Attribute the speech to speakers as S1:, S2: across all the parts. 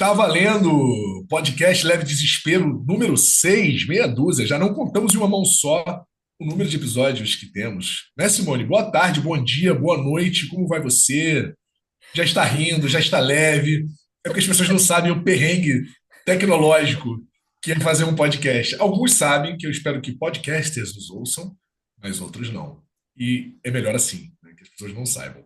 S1: Está valendo podcast Leve Desespero número 6, meia dúzia. Já não contamos em uma mão só o número de episódios que temos. Né, Simone? Boa tarde, bom dia, boa noite. Como vai você? Já está rindo, já está leve. É porque as pessoas não sabem o perrengue tecnológico que é fazer um podcast. Alguns sabem, que eu espero que podcasters nos ouçam, mas outros não. E é melhor assim, né, que as pessoas não saibam.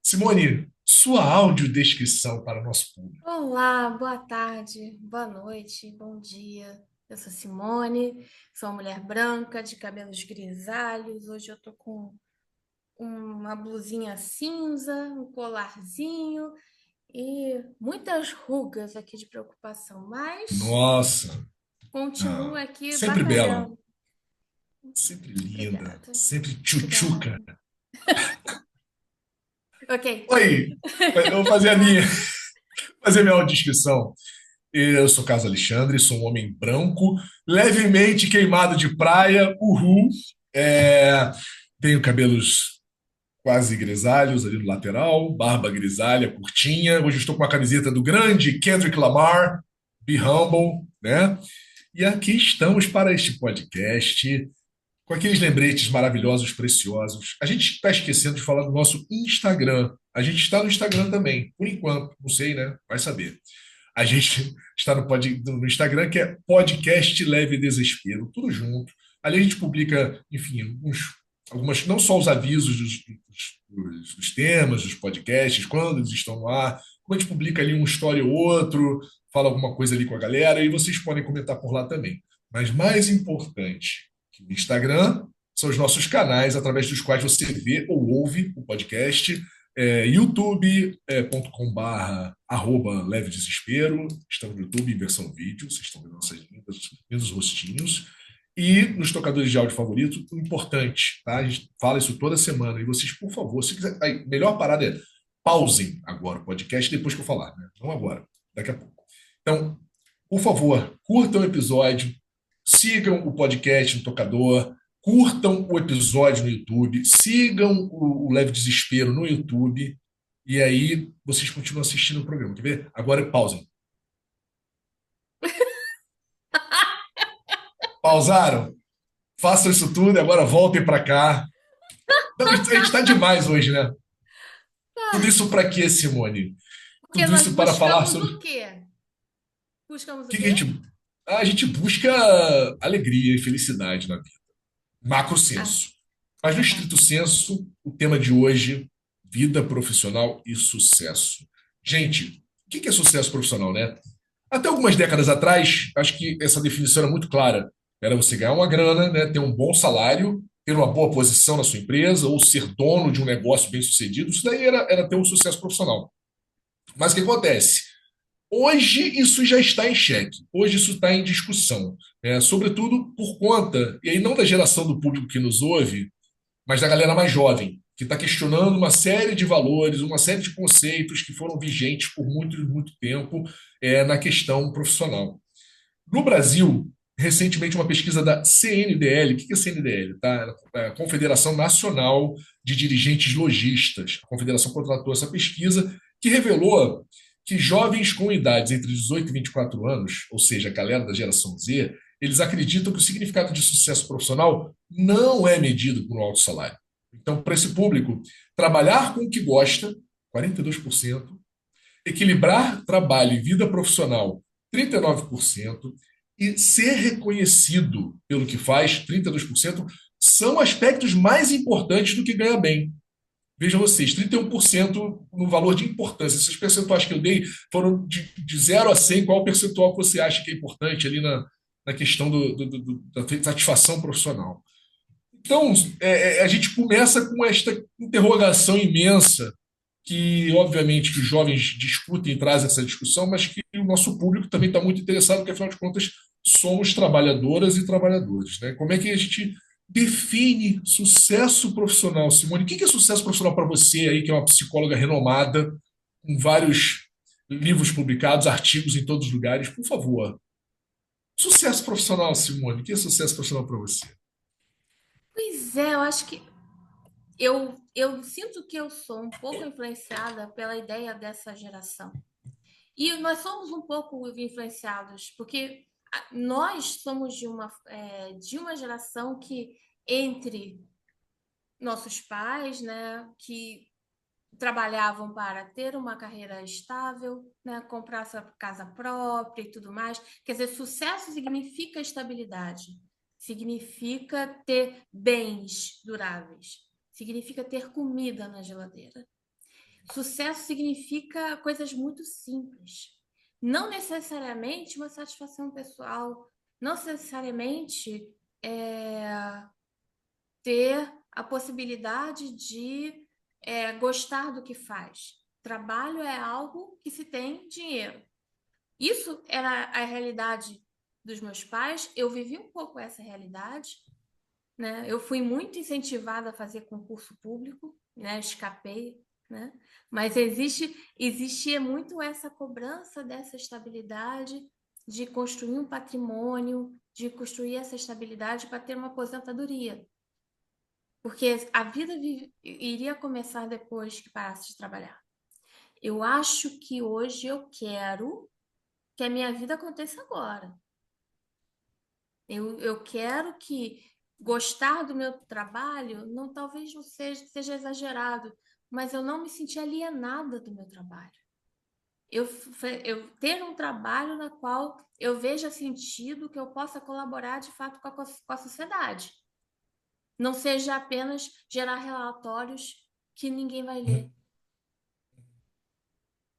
S1: Simone, sua audiodescrição para o nosso público.
S2: Olá, boa tarde, boa noite, bom dia. Eu sou Simone, sou uma mulher branca de cabelos grisalhos. Hoje eu tô com uma blusinha cinza, um colarzinho e muitas rugas aqui de preocupação, mas
S1: Nossa,
S2: continuo aqui
S1: sempre bela,
S2: batalhando.
S1: sempre linda,
S2: Obrigada,
S1: sempre tchutchuca.
S2: obrigada. Ok,
S1: Oi, eu vou fazer a minha, fazer a minha audiodescrição. Eu sou Carlos Alexandre, sou um homem branco, levemente queimado de praia, uhul. É, tenho cabelos quase grisalhos ali no lateral, barba grisalha, curtinha. Hoje estou com a camiseta do grande Kendrick Lamar, Be Humble, né? E aqui estamos para este podcast com aqueles lembretes maravilhosos, preciosos. A gente está esquecendo de falar do nosso Instagram. A gente está no Instagram também, por enquanto. Não sei, né? Vai saber. A gente está no Instagram, que é Podcast Leve Desespero, tudo junto. Ali a gente publica, enfim, algumas, não só os avisos dos temas, dos podcasts, quando eles estão no ar, como a gente publica ali um story ou outro, fala alguma coisa ali com a galera, e vocês podem comentar por lá também. Mas mais importante que o Instagram são os nossos canais através dos quais você vê ou ouve o podcast. youtube.com/arroba leve desespero. Estamos no YouTube em versão vídeo, vocês estão vendo nossas lindos rostinhos. E nos tocadores de áudio favorito, o importante, tá? A gente fala isso toda semana. E vocês, por favor, se quiser. Aí, melhor parada é pausem agora o podcast depois que eu falar, né? Não agora, daqui a pouco. Então, por favor, curtam o episódio, sigam o podcast no tocador, curtam o episódio no YouTube, sigam o Leve Desespero no YouTube, e aí vocês continuam assistindo o programa. Quer ver? Agora pausem. Pausaram? Façam isso tudo e agora voltem para cá. Não, a gente está demais hoje, né? Tudo isso para quê, Simone?
S2: porque
S1: Tudo
S2: nós
S1: isso para falar
S2: buscamos
S1: sobre
S2: o quê? Buscamos o
S1: que a
S2: quê?
S1: gente. A gente busca alegria e felicidade na vida. Macro
S2: Ah,
S1: senso. Mas no
S2: tá bom.
S1: estrito senso, o tema de hoje, vida profissional e sucesso. Gente, o que é sucesso profissional, né? Até algumas décadas atrás, acho que essa definição era muito clara. Era você ganhar uma grana, né, ter um bom salário, ter uma boa posição na sua empresa ou ser dono de um negócio bem sucedido. Isso daí era ter um sucesso profissional. Mas o que acontece? Hoje isso já está em xeque, hoje isso está em discussão, sobretudo por conta, e aí não da geração do público que nos ouve, mas da galera mais jovem, que está questionando uma série de valores, uma série de conceitos que foram vigentes por muito, muito tempo na questão profissional. No Brasil, recentemente, uma pesquisa da CNDL, o que é CNDL? Tá? É a Confederação Nacional de Dirigentes Logistas. A confederação contratou essa pesquisa que revelou que jovens com idades entre 18 e 24 anos, ou seja, a galera da geração Z, eles acreditam que o significado de sucesso profissional não é medido por um alto salário. Então, para esse público, trabalhar com o que gosta, 42%, equilibrar trabalho e vida profissional, 39%, e ser reconhecido pelo que faz, 32%, são aspectos mais importantes do que ganhar bem. Vejam vocês, 31% no valor de importância. Esses percentuais que eu dei foram de 0 a 100. Qual o percentual que você acha que é importante ali na questão da satisfação profissional? Então, a gente começa com esta interrogação imensa que, obviamente, que os jovens discutem e trazem essa discussão, mas que o nosso público também está muito interessado, porque, afinal de contas, somos trabalhadoras e trabalhadores. Né? Como é que a gente define sucesso profissional, Simone? O que é sucesso profissional para você aí, que é uma psicóloga renomada, com vários livros publicados, artigos em todos os lugares? Por favor. Sucesso profissional, Simone. O que é sucesso profissional para você?
S2: Pois é, eu acho que eu sinto que eu sou um pouco influenciada pela ideia dessa geração. E nós somos um pouco influenciados, porque nós somos de uma geração que, entre nossos pais, né, que trabalhavam para ter uma carreira estável, né, comprar sua casa própria e tudo mais. Quer dizer, sucesso significa estabilidade, significa ter bens duráveis, significa ter comida na geladeira. Sucesso significa coisas muito simples. Não necessariamente uma satisfação pessoal, não necessariamente é, ter a possibilidade de gostar do que faz. Trabalho é algo que se tem dinheiro. Isso era a realidade dos meus pais. Eu vivi um pouco essa realidade, né? Eu fui muito incentivada a fazer concurso público, né? Escapei, né? Mas existia muito essa cobrança dessa estabilidade, de construir um patrimônio, de construir essa estabilidade para ter uma aposentadoria. Porque a vida iria começar depois que parasse de trabalhar. Eu acho que hoje eu quero que a minha vida aconteça agora. Eu quero que gostar do meu trabalho, não, talvez não seja exagerado, mas eu não me sentir alienada do meu trabalho. Eu ter um trabalho na qual eu veja sentido que eu possa colaborar de fato com a sociedade. Não seja apenas gerar relatórios que ninguém vai ler.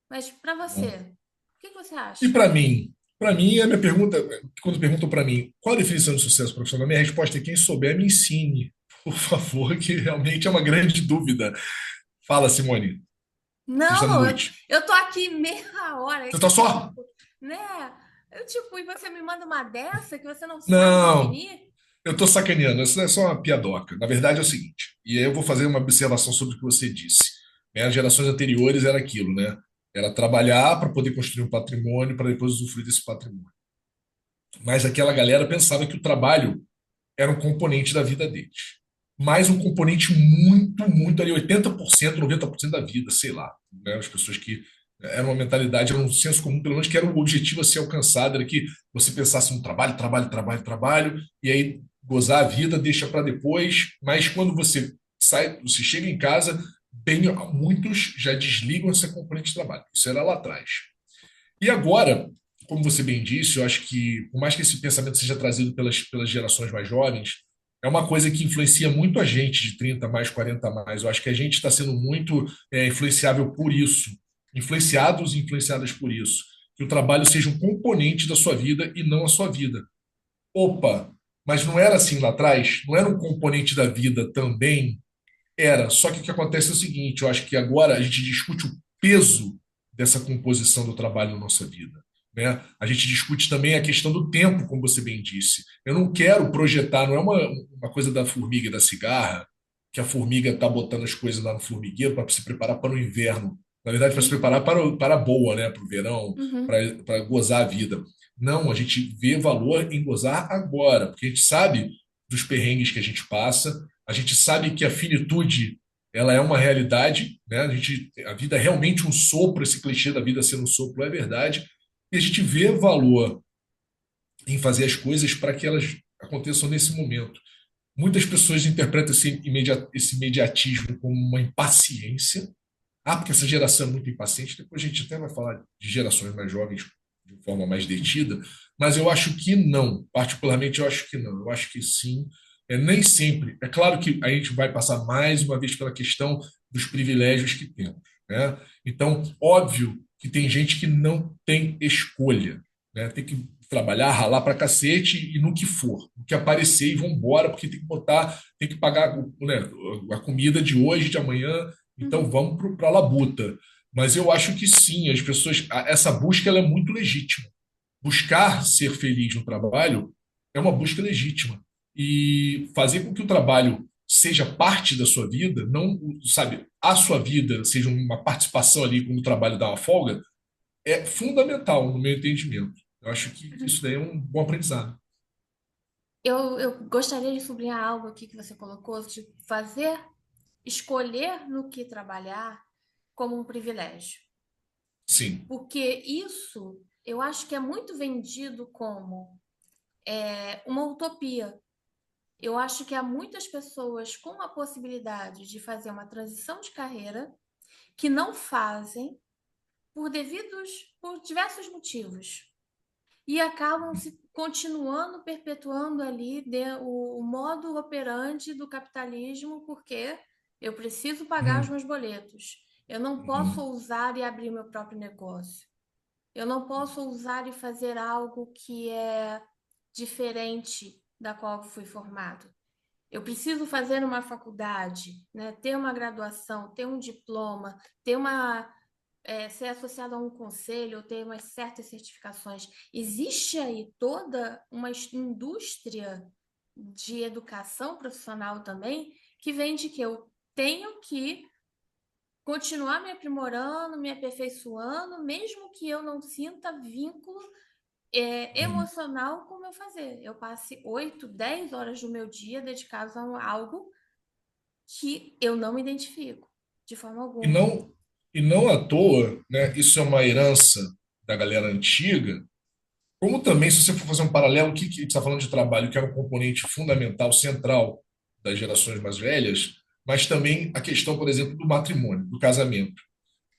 S2: Mas para
S1: Bom.
S2: você, o que você
S1: E
S2: acha?
S1: para mim, a minha pergunta, quando perguntam para mim qual a definição de sucesso profissional, minha resposta é quem souber me ensine, por favor, que realmente é uma grande dúvida. Fala, Simone, você está no
S2: Não,
S1: mute.
S2: eu tô aqui meia hora
S1: Você está
S2: aqui,
S1: só?
S2: né? E você me manda uma dessa que você não sabe
S1: Não,
S2: definir?
S1: eu estou sacaneando, isso é só uma piadoca. Na verdade é o seguinte, e aí eu vou fazer uma observação sobre o que você disse. Né, as gerações anteriores era aquilo, né? Era trabalhar para poder construir um patrimônio, para depois usufruir desse patrimônio. Mas aquela galera pensava que o trabalho era um componente da vida deles. Mas um componente muito, muito ali, 80%, 90% da vida, sei lá. Né? As pessoas que era uma mentalidade, era um senso comum, pelo menos que era o objetivo a ser alcançado, era que você pensasse no trabalho, trabalho, trabalho, trabalho, e aí gozar a vida, deixa para depois, mas quando você sai, você chega em casa, bem, muitos já desligam essa componente de trabalho. Isso era lá atrás. E agora, como você bem disse, eu acho que, por mais que esse pensamento seja trazido pelas gerações mais jovens, é uma coisa que influencia muito a gente de 30 mais, 40 mais. Eu acho que a gente está sendo muito influenciável por isso, influenciados e influenciadas por isso. Que o trabalho seja um componente da sua vida e não a sua vida. Opa, mas não era assim lá atrás? Não era um componente da vida também? Era. Só que o que acontece é o seguinte: eu acho que agora a gente discute o peso dessa composição do trabalho na nossa vida. Né? A gente discute também a questão do tempo, como você bem disse. Eu não quero projetar, não é uma coisa da formiga e da cigarra, que a formiga está botando as coisas lá no formigueiro para se preparar para o inverno. Na verdade, para se preparar para a boa, né? Para o verão,
S2: Uhum.
S1: para gozar a vida. Não, a gente vê valor em gozar agora, porque a gente sabe dos perrengues que a gente passa, a gente sabe que a finitude ela é uma realidade, né? A vida é realmente um sopro, esse clichê da vida ser um sopro é verdade, e a gente vê valor em fazer as coisas para que elas aconteçam nesse momento. Muitas pessoas interpretam esse imediatismo como uma impaciência. Ah, porque essa geração é muito impaciente. Depois a gente até vai falar de gerações mais jovens de forma mais detida, mas eu acho que não. Particularmente, eu acho que não. Eu acho que sim. Nem sempre. É claro que a gente vai passar mais uma vez pela questão dos privilégios que temos. Né? Então, óbvio que tem gente que não tem escolha. Né? Tem que trabalhar, ralar pra cacete e no que for, no que aparecer e vambora, porque tem que botar, tem que pagar né, a comida de hoje, de amanhã, então
S2: Uhum.
S1: vamos para a labuta. Mas eu acho que sim, as pessoas, essa busca ela é muito legítima. Buscar ser feliz no trabalho é uma busca legítima. E fazer com que o trabalho seja parte da sua vida, não, sabe, a sua vida seja uma participação ali quando o trabalho dá uma folga, é fundamental no meu entendimento. Eu acho que isso daí é um bom aprendizado.
S2: Eu gostaria de sublinhar algo aqui que você colocou, de escolher no que trabalhar como um privilégio.
S1: Sim.
S2: Porque isso eu acho que é muito vendido como uma utopia. Eu acho que há muitas pessoas com a possibilidade de fazer uma transição de carreira que não fazem por diversos motivos e acabam se continuando perpetuando ali o modo operandi do capitalismo porque eu preciso pagar os
S1: Uhum.
S2: meus boletos. Eu não posso
S1: Uhum.
S2: ousar e abrir meu próprio negócio. Eu não posso ousar e fazer algo que é diferente da qual eu fui formado. Eu preciso fazer uma faculdade, né? Ter uma graduação, ter um diploma, ser associado a um conselho, ou ter umas certas certificações. Existe aí toda uma indústria de educação profissional também que vem de que eu tenho que continuar me aprimorando, me aperfeiçoando, mesmo que eu não sinta vínculo
S1: Uhum.
S2: emocional com o meu fazer. Eu passe 8, 10 horas do meu dia dedicados a algo que eu não me identifico de forma
S1: E
S2: alguma.
S1: não, e não à toa, né, isso é uma herança da galera antiga, como também, se você for fazer um paralelo, o que que está falando de trabalho, que era um componente fundamental, central das gerações mais velhas, mas também a questão, por exemplo, do matrimônio, do casamento.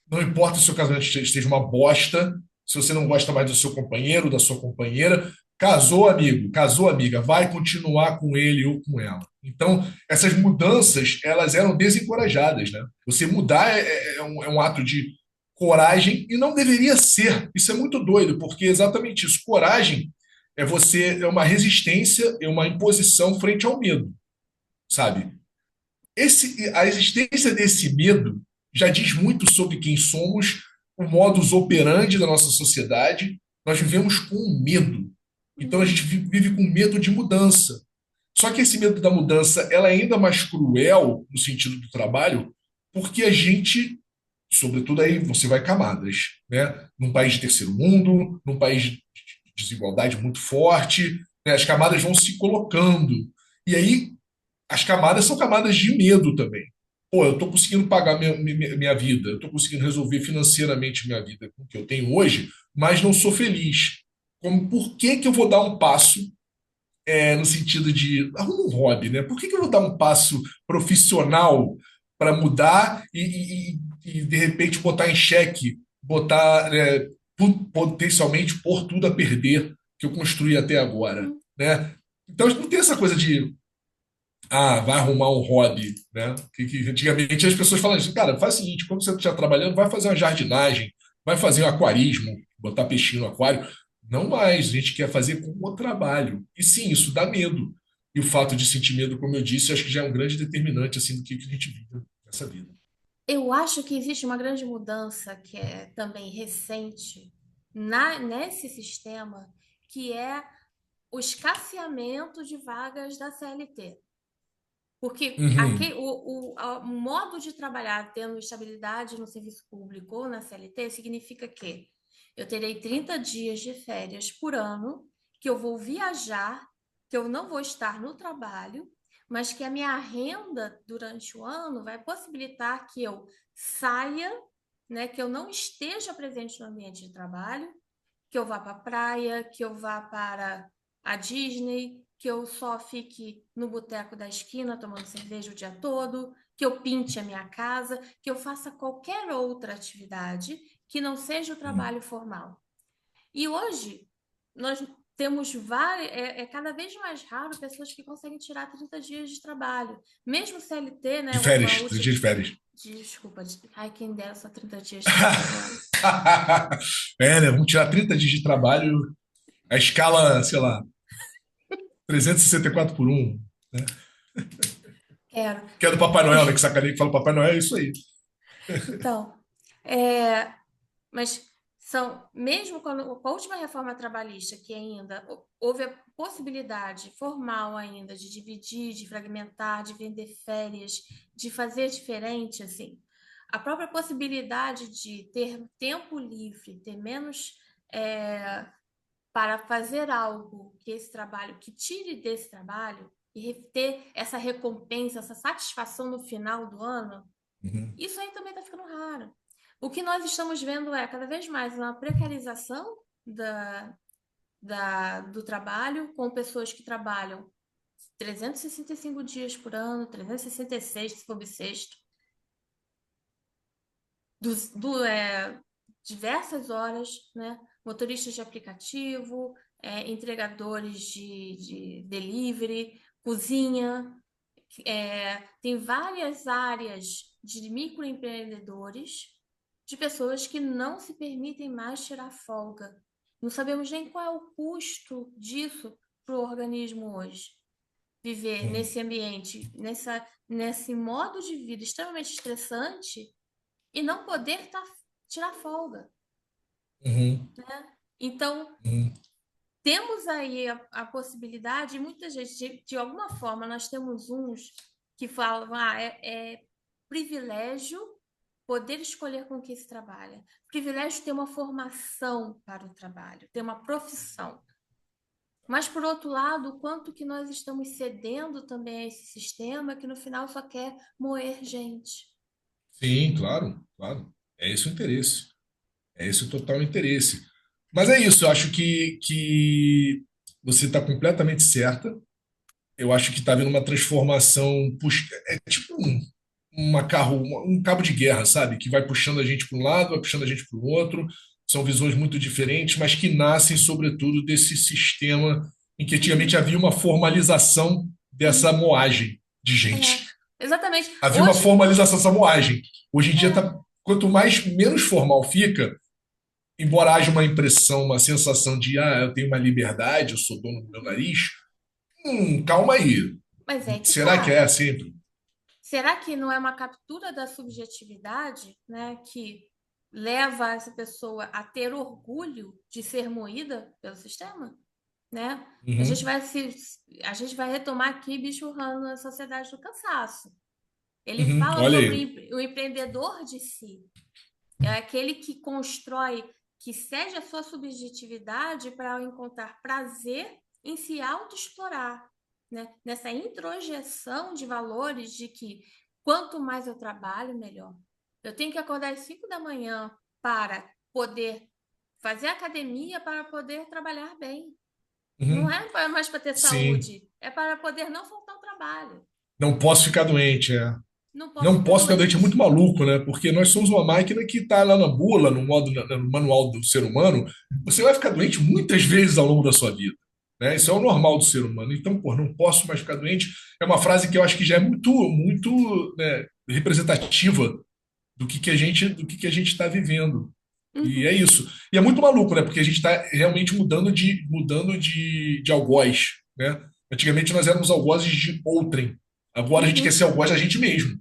S1: Não importa se o seu casamento esteja uma bosta, se você não gosta mais do seu companheiro, da sua companheira, casou, amigo, casou, amiga, vai continuar com ele ou com ela. Então, essas mudanças, elas eram desencorajadas, né? Você mudar é um ato de coragem e não deveria ser. Isso é muito doido, porque é exatamente isso. Coragem é uma resistência, é uma imposição frente ao medo, sabe? A existência desse medo já diz muito sobre quem somos, o modus operandi da nossa sociedade. Nós vivemos com medo. Então a gente
S2: Uhum.
S1: vive com medo de mudança. Só que esse medo da mudança ela é ainda mais cruel no sentido do trabalho, porque a gente, sobretudo aí você vai camadas, né? Num país de terceiro mundo, num país de desigualdade muito forte, né? As camadas vão se colocando. E aí as camadas são camadas de medo também. Pô, eu estou conseguindo pagar minha vida, eu estou conseguindo resolver financeiramente minha vida com o que eu tenho hoje, mas não sou feliz. Por que que eu vou dar um passo no sentido de arruma um hobby, né? Por que que eu vou dar um passo profissional para mudar e, de repente botar em xeque, botar potencialmente pôr tudo a perder que eu construí até agora,
S2: Uhum.
S1: né? Então não tem essa coisa de vai arrumar um hobby, né? Que antigamente as pessoas falavam assim, cara, faz o seguinte, quando você estiver trabalhando, vai fazer uma jardinagem, vai fazer um aquarismo, botar peixinho no aquário. Não mais, a gente quer fazer com o trabalho. E sim, isso dá medo. E o fato de sentir medo, como eu disse, acho que já é um grande determinante assim do que a gente vive nessa vida.
S2: Eu acho que existe uma grande mudança que é também recente nesse sistema, que é o escasseamento de vagas da CLT. Porque
S1: Uhum,
S2: o modo de trabalhar tendo estabilidade no serviço público ou na CLT significa que eu terei 30 dias de férias por ano, que eu vou viajar, que eu não vou estar no trabalho, mas que a minha renda durante o ano vai possibilitar que eu saia, né, que eu não esteja presente no ambiente de trabalho, que eu vá para a praia, que eu vá para a Disney, que eu só fique no boteco da esquina tomando cerveja o dia todo, que eu pinte a minha casa, que eu faça qualquer outra atividade que não seja o
S1: uhum.
S2: trabalho formal. E hoje nós temos várias, cada vez mais raro pessoas que conseguem tirar 30 dias de trabalho. Mesmo CLT,
S1: De
S2: né, uma
S1: férias, 3
S2: última.
S1: dias de férias.
S2: Desculpa, ai, quem dera só 30 dias de férias, né?
S1: Né? Vamos tirar 30 dias de trabalho, a escala, sei lá, 364 por um, né?
S2: Quero.
S1: Que é do Papai Noel, né? Que sacaneia que fala Papai Noel, é isso aí.
S2: Então, é, mas são, mesmo quando, com a última reforma trabalhista, que ainda houve a possibilidade formal ainda de dividir, de fragmentar, de vender férias, de fazer diferente, assim, a própria possibilidade de ter tempo livre, ter menos para fazer algo que esse trabalho, que tire desse trabalho e ter essa recompensa, essa satisfação no final do ano,
S1: Uhum.
S2: isso aí também está ficando raro. O que nós estamos vendo é cada vez mais uma precarização do trabalho, com pessoas que trabalham 365 dias por ano, 366 se for bissexto, diversas horas, né? Motoristas de aplicativo, entregadores de delivery, cozinha, tem várias áreas de microempreendedores, de pessoas que não se permitem mais tirar folga. Não sabemos nem qual é o custo disso para o organismo hoje. Viver
S1: Uhum,
S2: nesse ambiente, nesse modo de vida extremamente estressante e não poder tirar folga.
S1: uhum,
S2: Então,
S1: uhum,
S2: temos aí a possibilidade, e muitas vezes, de alguma forma, nós temos uns que falam, é privilégio poder escolher com que se trabalha. Privilégio ter uma formação para o trabalho, ter uma profissão. Mas, por outro lado, o quanto que nós estamos cedendo também a esse sistema que no final só quer moer gente.
S1: sim, claro, claro. É esse o interesse. É esse o total interesse. Mas é isso, eu acho que você está completamente certa. Eu acho que está havendo uma transformação. É tipo um cabo de guerra, sabe? Que vai puxando a gente para um lado, vai puxando a gente para o outro. São visões muito diferentes, mas que nascem, sobretudo, desse sistema em que antigamente
S2: Uhum,
S1: havia uma formalização dessa
S2: uhum.
S1: moagem de gente.
S2: Exatamente.
S1: Havia uma
S2: Hoje,
S1: formalização dessa moagem. Hoje em dia,
S2: é,
S1: quanto mais menos formal fica, embora haja uma impressão, uma sensação de eu tenho uma liberdade, eu sou dono do meu nariz, calma aí.
S2: mas é que
S1: Será que é
S2: tá.
S1: assim?
S2: Será que não é uma captura da subjetividade, né, que leva essa pessoa a ter orgulho de ser moída pelo sistema, né? A gente
S1: Uhum,
S2: vai se, a gente vai retomar aqui Bicho Han na Sociedade do Cansaço. Ele fala
S1: olha
S2: sobre
S1: aí.
S2: o empreendedor de si, é aquele que constrói, que cede a sua subjetividade para encontrar prazer em se autoexplorar, né? Nessa introjeção de valores de que quanto mais eu trabalho, melhor. Eu tenho que acordar às 5 da manhã para poder fazer academia, para poder trabalhar bem. Não
S1: Uhum,
S2: é mais para ter
S1: sim.
S2: saúde, é para poder não faltar ao trabalho.
S1: Não posso ficar doente, é.
S2: Não posso
S1: Não
S2: ficar
S1: posso ficar doente, é muito
S2: doente.
S1: maluco, né? Porque nós somos uma máquina que está lá na bula, no modo, no manual do ser humano. Você vai ficar doente muitas vezes ao longo da sua vida. Né? Isso é o normal do ser humano. Então, pô, não posso mais ficar doente. É uma frase que eu acho que já é muito, né, representativa do que a gente está vivendo. E é
S2: Uhum,
S1: isso. E é muito maluco, né? Porque a gente está realmente mudando de algoz, né? Antigamente nós éramos algozes de outrem. Agora a gente quer ser
S2: uhum.
S1: algoz da gente mesmo.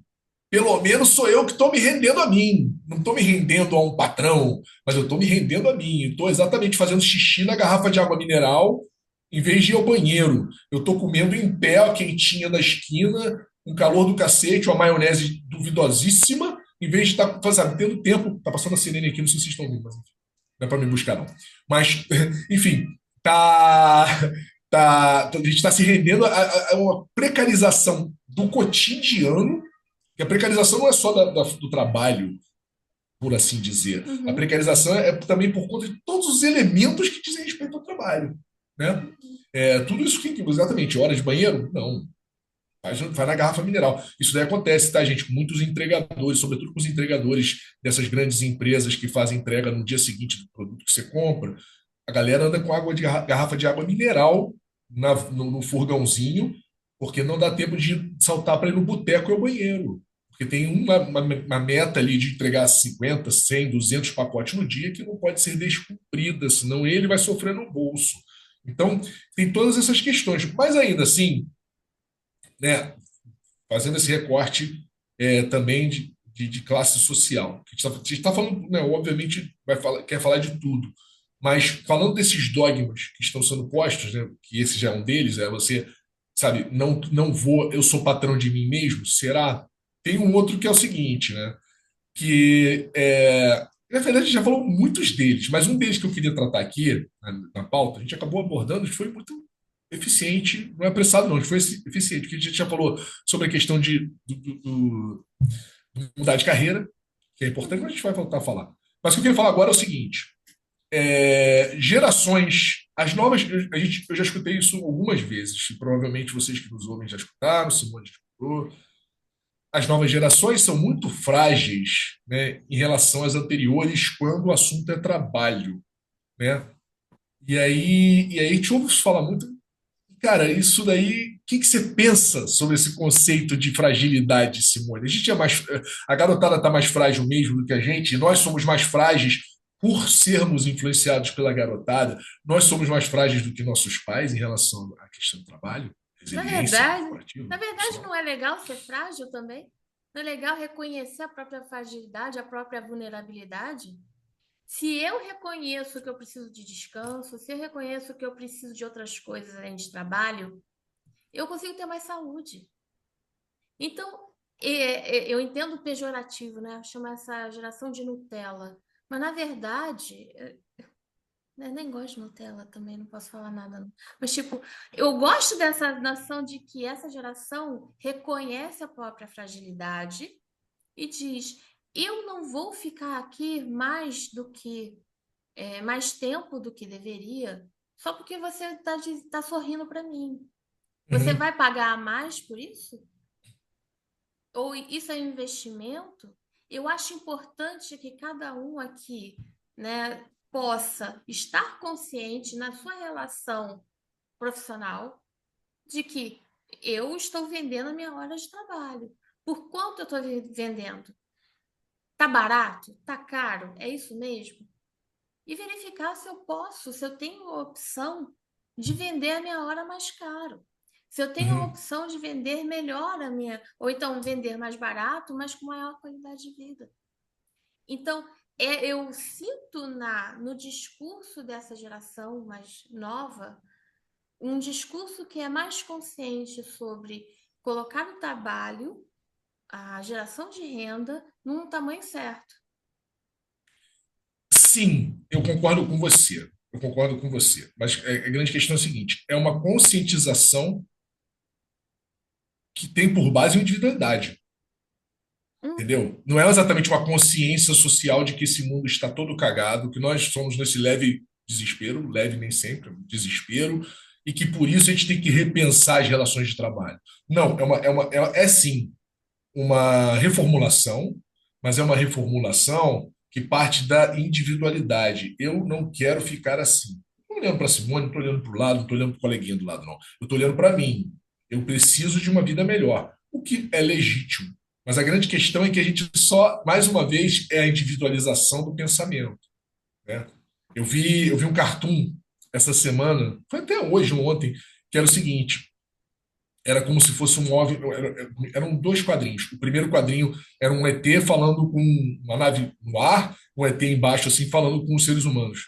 S1: Pelo menos sou eu que estou me rendendo a mim. Não estou me rendendo a um patrão, mas eu estou me rendendo a mim. Estou exatamente fazendo xixi na garrafa de água mineral em vez de ir ao banheiro. Eu estou comendo em pé a quentinha da esquina, um calor do cacete, uma maionese duvidosíssima, em vez de estar, sabe, tendo tempo. Tá passando a sirene aqui, não sei se vocês estão ouvindo, mas enfim, não é para me buscar, não. Mas, enfim, tá, a gente está se rendendo a uma precarização do cotidiano, que a precarização não é só do trabalho, por assim dizer. A
S2: Uhum,
S1: precarização é também por conta de todos os elementos que dizem respeito ao trabalho. Né?
S2: uhum,
S1: Tudo isso que, exatamente, hora de banheiro? Não. Faz na garrafa mineral. Isso daí acontece, tá, gente? Com muitos entregadores, sobretudo com os entregadores dessas grandes empresas que fazem entrega no dia seguinte do produto que você compra. A galera anda com água de garrafa de água mineral no furgãozinho, porque não dá tempo de saltar para ir no boteco e ao banheiro. Porque tem uma meta ali de entregar 50, 100, 200 pacotes no dia que não pode ser descumprida, senão ele vai sofrer no bolso. Então, tem todas essas questões. Mas ainda assim, né, fazendo esse recorte também de classe social. A gente tá falando, né, obviamente, quer falar de tudo, mas falando desses dogmas que estão sendo postos, né, que esse já é um deles, é você, sabe, não vou, eu sou patrão de mim mesmo, será? Tem um outro que é o seguinte, né, que na verdade, a gente já falou muitos deles, mas um deles que eu queria tratar aqui, na pauta, a gente acabou abordando, que foi muito eficiente, não é apressado não, que foi eficiente, porque a gente já falou sobre a questão de mudar de carreira, que é importante, mas a gente vai voltar a falar. Mas o que eu queria falar agora é o seguinte: gerações, as novas, eu já escutei isso algumas vezes, e provavelmente vocês que nos ouvem já escutaram, Simone já escutou. As novas gerações são muito frágeis, né, em relação às anteriores quando o assunto é trabalho, né? E aí a gente ouve falar muito, cara, isso daí, o que que você pensa sobre esse conceito de fragilidade, Simone? A gente é mais, a garotada está mais frágil mesmo do que a gente, nós somos mais frágeis por sermos influenciados pela garotada, nós somos mais frágeis do que nossos pais em relação à questão do trabalho,
S2: Na
S1: resiliência
S2: verdade,
S1: corporativa,
S2: na verdade,
S1: profissional.
S2: não é legal ser frágil também? Não é legal reconhecer a própria fragilidade, a própria vulnerabilidade? Se eu reconheço que eu preciso de descanso, se eu reconheço que eu preciso de outras coisas além de trabalho, eu consigo ter mais saúde. Então, eu entendo o pejorativo, né? Chamar essa geração de Nutella. Mas, na verdade, eu nem gosto de Nutella também, não posso falar nada, não. Mas, tipo, eu gosto dessa noção de que essa geração reconhece a própria fragilidade e diz: eu não vou ficar aqui mais tempo do que deveria, só porque você está sorrindo para mim. Você
S1: Uhum.
S2: vai pagar mais por isso? Ou isso é um investimento? Eu acho importante que cada um aqui, né, possa estar consciente na sua relação profissional de que eu estou vendendo a minha hora de trabalho. Por quanto eu estou vendendo? Tá barato? Tá caro? É isso mesmo? E verificar se eu posso, se eu tenho a opção de vender a minha hora mais caro. Se eu tenho a
S1: Uhum.
S2: opção de vender melhor a minha, ou então vender mais barato, mas com maior qualidade de vida. Então, eu sinto no discurso dessa geração mais nova um discurso que é mais consciente sobre colocar o trabalho, a geração de renda, num tamanho certo.
S1: Sim, eu concordo com você. Eu concordo com você. Mas a grande questão é a seguinte: é uma conscientização que tem por base a individualidade.
S2: Uhum,
S1: Entendeu? Não é exatamente uma consciência social de que esse mundo está todo cagado, que nós somos nesse leve desespero, leve nem sempre, desespero, e que por isso a gente tem que repensar as relações de trabalho. Não, é sim uma reformulação, mas é uma reformulação que parte da individualidade. Eu não quero ficar assim. Não olhando para Simone, não estou olhando para o lado, não estou olhando para o coleguinha do lado, não. Eu estou olhando para mim. Eu preciso de uma vida melhor, o que é legítimo. Mas a grande questão é que a gente só, mais uma vez, é a individualização do pensamento, né? Eu vi um cartoon essa semana, foi até hoje ou ontem, que era o seguinte: era como se fosse um móvel. Eram dois quadrinhos. O primeiro quadrinho era um ET falando com uma nave no ar, um ET embaixo, assim, falando com os seres humanos.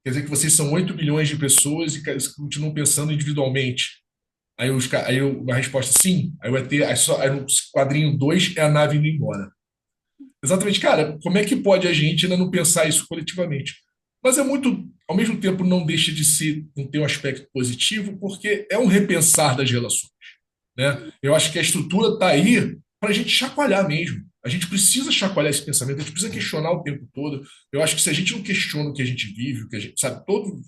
S1: Quer dizer que vocês são 8 bilhões de pessoas e continuam pensando individualmente. A resposta, sim. Aí o ET, aí no quadrinho 2 é a nave indo embora. Exatamente, cara, como é que pode a gente ainda não pensar isso coletivamente? Mas é muito, ao mesmo tempo, não deixa de ser, não ter um aspecto positivo, porque é um repensar das relações, né? Eu acho que a estrutura está aí para a gente chacoalhar mesmo. A gente precisa chacoalhar esse pensamento, a gente precisa questionar o tempo todo. Eu acho que se a gente não questiona o que a gente vive, o que a gente sabe, tudo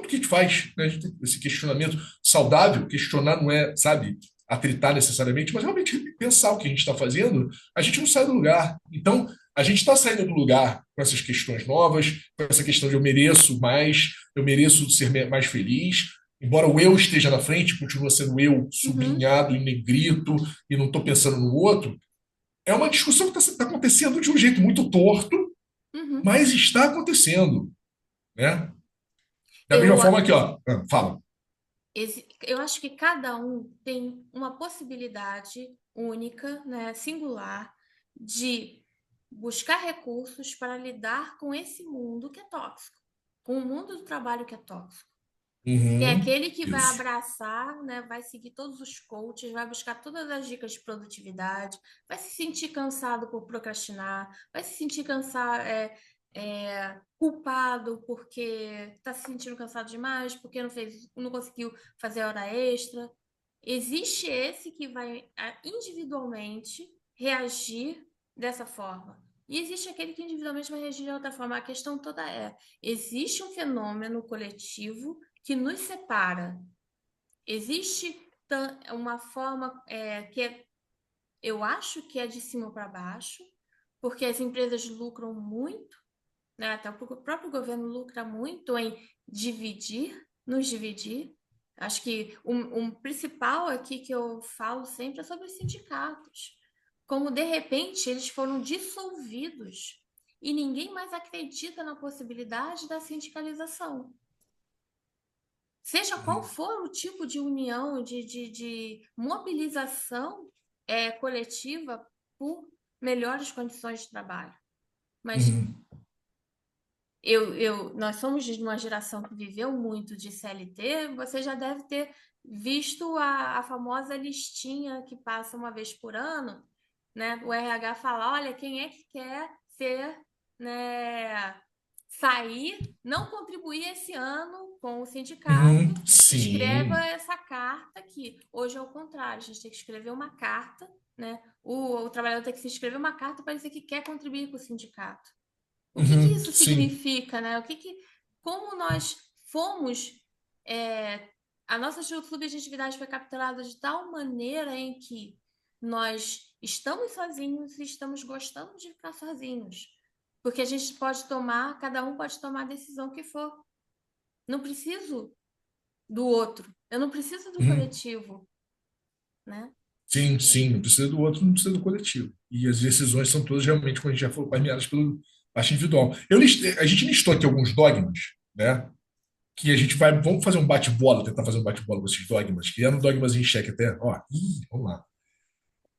S1: que a gente faz, né? A gente tem esse questionamento saudável, questionar não é, sabe, atritar necessariamente, mas realmente pensar o que a gente está fazendo, a gente não sai do lugar. Então, a gente está saindo do lugar com essas questões novas, com essa questão de eu mereço mais, eu mereço ser mais feliz, embora o eu esteja na frente, continua sendo eu
S2: uhum,
S1: sublinhado em negrito e não estou pensando no outro, é uma discussão que está acontecendo de um jeito muito torto,
S2: uhum.
S1: mas está acontecendo, né? Da mesma
S2: Eu,
S1: forma que, ó, fala.
S2: eu acho que cada um tem uma possibilidade única, né, singular, de buscar recursos para lidar com esse mundo que é tóxico, com o mundo do trabalho que é tóxico. Tem
S1: Uhum,
S2: aquele que vai
S1: isso.
S2: abraçar, né, vai seguir todos os coaches, vai buscar todas as dicas de produtividade, vai se sentir cansado por procrastinar, vai se sentir cansado, culpado porque está se sentindo cansado demais, porque não conseguiu fazer hora extra. Existe esse que vai individualmente reagir dessa forma. e existe aquele que individualmente vai reagir de outra forma. A questão toda é: existe um fenômeno coletivo que nos separa. Existe uma forma eu acho que é de cima para baixo, porque as empresas lucram muito, né? Até o próprio governo lucra muito em nos dividir. Acho que um principal aqui que eu falo sempre é sobre os sindicatos. Como, de repente, eles foram dissolvidos e ninguém mais acredita na possibilidade da sindicalização. Seja qual for o tipo de união, de mobilização coletiva por melhores condições de trabalho. Mas
S1: Uhum.
S2: nós somos de uma geração que viveu muito de CLT, você já deve ter visto a famosa listinha que passa uma vez por ano, né? O RH fala, olha, quem é que quer ser, né, sair, não contribuir esse ano com o sindicato,
S1: Uhum.
S2: escreva
S1: Sim.
S2: essa carta aqui. Hoje é o contrário, a gente tem que escrever uma carta, né? O trabalhador tem que se escrever uma carta para dizer que quer contribuir com o sindicato. O que que
S1: Uhum.
S2: isso
S1: Sim.
S2: significa, né? Como nós fomos, a nossa subjetividade foi capturada de tal maneira em que nós estamos sozinhos e estamos gostando de ficar sozinhos. Porque a gente pode tomar, cada um pode tomar a decisão que for. Não preciso do outro, eu não preciso do
S1: Uhum.
S2: coletivo, né?
S1: Sim, sim, não precisa do outro, não precisa do coletivo. E as decisões são todas realmente, como a gente já falou, permeadas pelo parte individual. A gente listou aqui alguns dogmas, né? Que a gente vai, vamos fazer um bate-bola, tentar fazer um bate-bola com esses dogmas, que eram dogmas em xeque até, ó, vamos lá.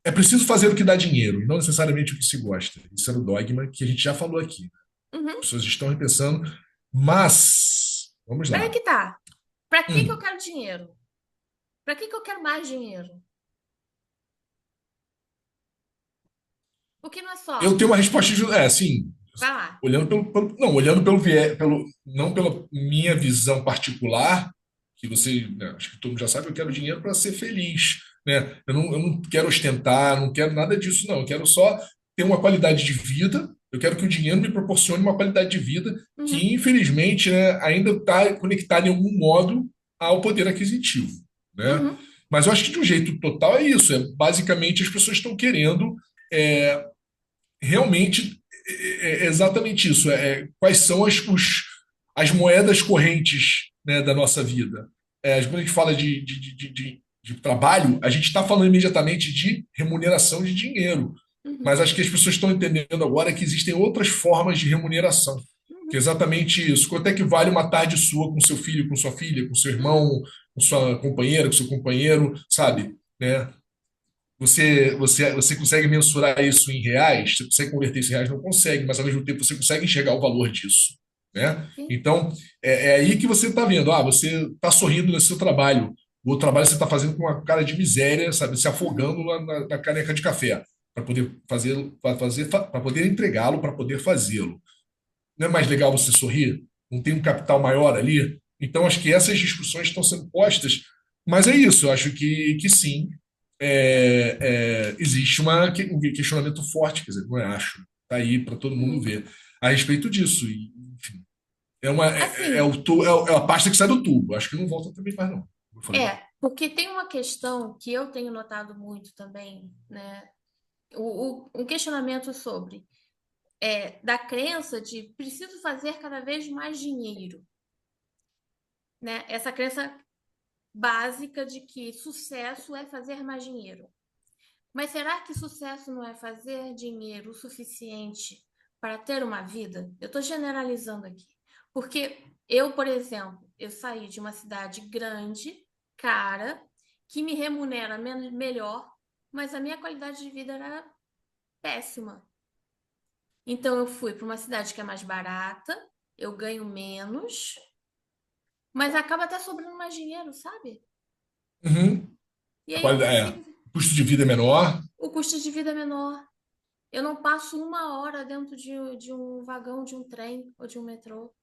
S1: É preciso fazer o que dá dinheiro, e não necessariamente o que se gosta. Isso era o dogma que a gente já falou aqui.
S2: Uhum.
S1: As pessoas estão repensando, mas, vamos
S2: Mas aí
S1: lá.
S2: que tá. Para que eu
S1: Hum,
S2: quero dinheiro? Para que eu quero mais dinheiro? Porque não é
S1: eu
S2: só.
S1: tenho uma resposta, assim,
S2: Vai lá.
S1: não, olhando pelo viés, não pela minha visão particular, que você, né, acho que todo mundo já sabe, eu quero dinheiro para ser feliz, né? Eu não quero ostentar, não quero nada disso, não. Eu quero só ter uma qualidade de vida. Eu quero que o dinheiro me proporcione uma qualidade de vida
S2: Uhum,
S1: que, infelizmente, né, ainda está conectada em algum modo ao poder aquisitivo, né?
S2: uhum,
S1: Mas eu acho que de um jeito total é isso. É basicamente as pessoas estão querendo é, realmente é exatamente isso. Quais são as moedas correntes, né, da nossa vida? Quando a gente fala de trabalho, a gente está falando imediatamente de remuneração de dinheiro. Mas
S2: uhum,
S1: acho que as pessoas estão entendendo agora que existem outras formas de remuneração. Que é
S2: uhum,
S1: exatamente isso. Quanto é que vale uma tarde sua com seu filho, com sua filha, com seu
S2: uhum,
S1: irmão, com sua companheira, com seu companheiro, sabe?
S2: uhum.
S1: Né? Você consegue mensurar isso em reais? Você consegue converter isso em reais? Não consegue, mas ao mesmo tempo você consegue enxergar o valor disso, né?
S2: Sim.
S1: Então, é aí que você está vendo. Ah, você está sorrindo no seu trabalho. O trabalho você está fazendo com uma cara de miséria, sabe? Se
S2: Uhum,
S1: afogando na caneca de café para poder para poder entregá-lo, para poder fazê-lo. Não é mais legal você sorrir? Não tem um capital maior ali? Então, acho que essas discussões estão sendo postas, mas é isso, eu acho que sim, existe um questionamento forte, quer dizer, não é acho, está aí para todo mundo
S2: uhum.
S1: ver, a respeito disso. E, enfim, é, uma, é,
S2: Assim,
S1: o, tu- é a pasta que sai do tubo, acho que não volta também mais, não, como eu falei.
S2: porque tem uma questão que eu tenho notado muito também, né? Um questionamento sobre da crença de preciso fazer cada vez mais dinheiro, né? Essa crença básica de que sucesso é fazer mais dinheiro. Mas será que sucesso não é fazer dinheiro o suficiente para ter uma vida? Eu estou generalizando aqui. Porque eu, por exemplo, eu saí de uma cidade grande, cara, que me remunera melhor, mas a minha qualidade de vida era péssima. Então eu fui para uma cidade que é mais barata, eu ganho menos, mas acaba até sobrando mais dinheiro, sabe?
S1: Uhum.
S2: E
S1: A
S2: aí eu
S1: qualidade,
S2: consigo.
S1: o custo de vida é menor.
S2: O custo de vida é menor. Eu não passo uma hora dentro de um vagão de um trem ou de um metrô,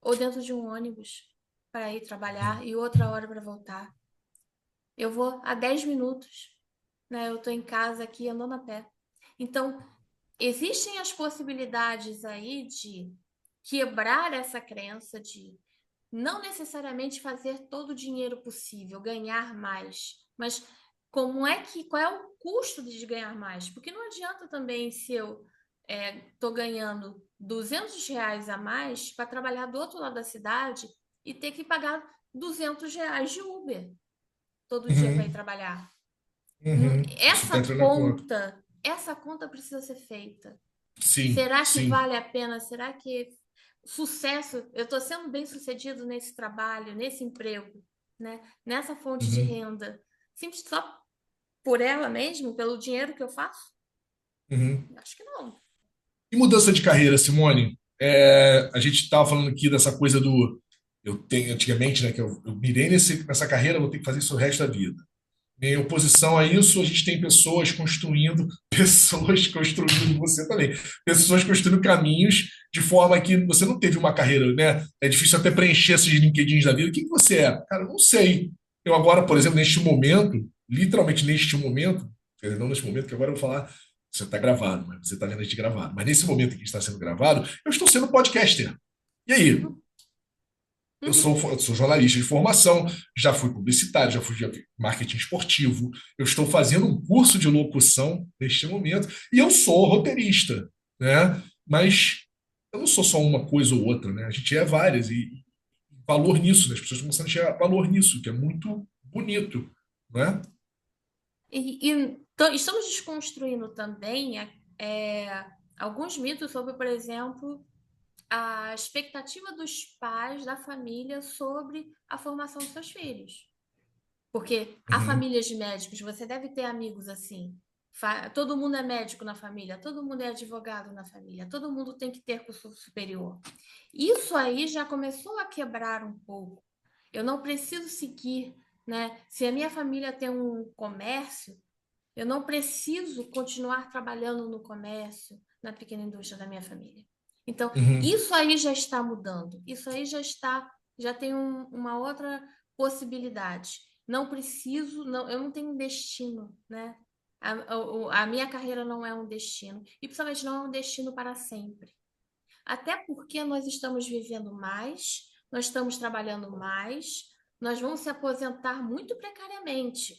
S2: ou dentro de um ônibus para ir trabalhar e outra hora para voltar. Eu vou a 10 minutos, né? Eu estou em casa aqui andando a pé. Então, existem as possibilidades aí de quebrar essa crença de não necessariamente fazer todo o dinheiro possível, ganhar mais, mas qual é o custo de ganhar mais? Porque não adianta também se eu estou ganhando R$ 200 a mais para trabalhar do outro lado da cidade e ter que pagar R$ 200 de Uber todo dia para ir
S1: Uhum,
S2: trabalhar.
S1: uhum. Isso está entrando na conta.
S2: Essa conta precisa ser feita.
S1: Sim,
S2: Será que
S1: sim.
S2: vale a pena? Será que sucesso, eu estou sendo bem sucedido nesse trabalho, nesse emprego, né? Nessa fonte de
S1: Uhum,
S2: renda, simples só por ela mesmo, pelo dinheiro que eu faço?
S1: uhum.
S2: Acho que não.
S1: E mudança de carreira, Simone? A gente estava falando aqui dessa coisa do. Eu tenho antigamente, né, que eu mirei nessa carreira, vou ter que fazer isso o resto da vida. Em oposição a isso, a gente tem pessoas construindo você também, pessoas construindo caminhos de forma que você não teve uma carreira, né? É difícil até preencher esses LinkedIns da vida. O que que você é? Cara, eu não sei. Eu agora, por exemplo, neste momento, literalmente neste momento, quer dizer, não neste momento, que agora eu vou falar, você está gravado, mas você está vendo a gente gravado. Mas nesse momento em que está sendo gravado, eu estou sendo podcaster. E aí?
S2: Uhum,
S1: Eu
S2: uhum.
S1: sou jornalista de formação, já fui publicitário, já fui de marketing esportivo. Eu estou fazendo um curso de locução neste momento e eu sou roteirista, né? Mas eu não sou só uma coisa ou outra, né? A gente é várias e valor nisso, né? As pessoas começam a enxergar valor nisso, que é muito bonito, né?
S2: Estamos desconstruindo também alguns mitos sobre, por exemplo, a expectativa dos pais, da família, sobre a formação dos seus filhos. Porque há
S1: Uhum,
S2: famílias de médicos, você deve ter amigos assim. Todo mundo é médico na família, todo mundo é advogado na família, todo mundo tem que ter curso superior. Isso aí já começou a quebrar um pouco. Eu não preciso seguir, né? Se a minha família tem um comércio, eu não preciso continuar trabalhando no comércio, na pequena indústria da minha família. Então,
S1: uhum,
S2: isso aí já está mudando. Isso aí já tem uma outra possibilidade. Não preciso, não, eu não tenho um destino, né? A minha carreira não é um destino. E principalmente não é um destino para sempre. Até porque nós estamos vivendo mais, nós estamos trabalhando mais, nós vamos se aposentar muito precariamente.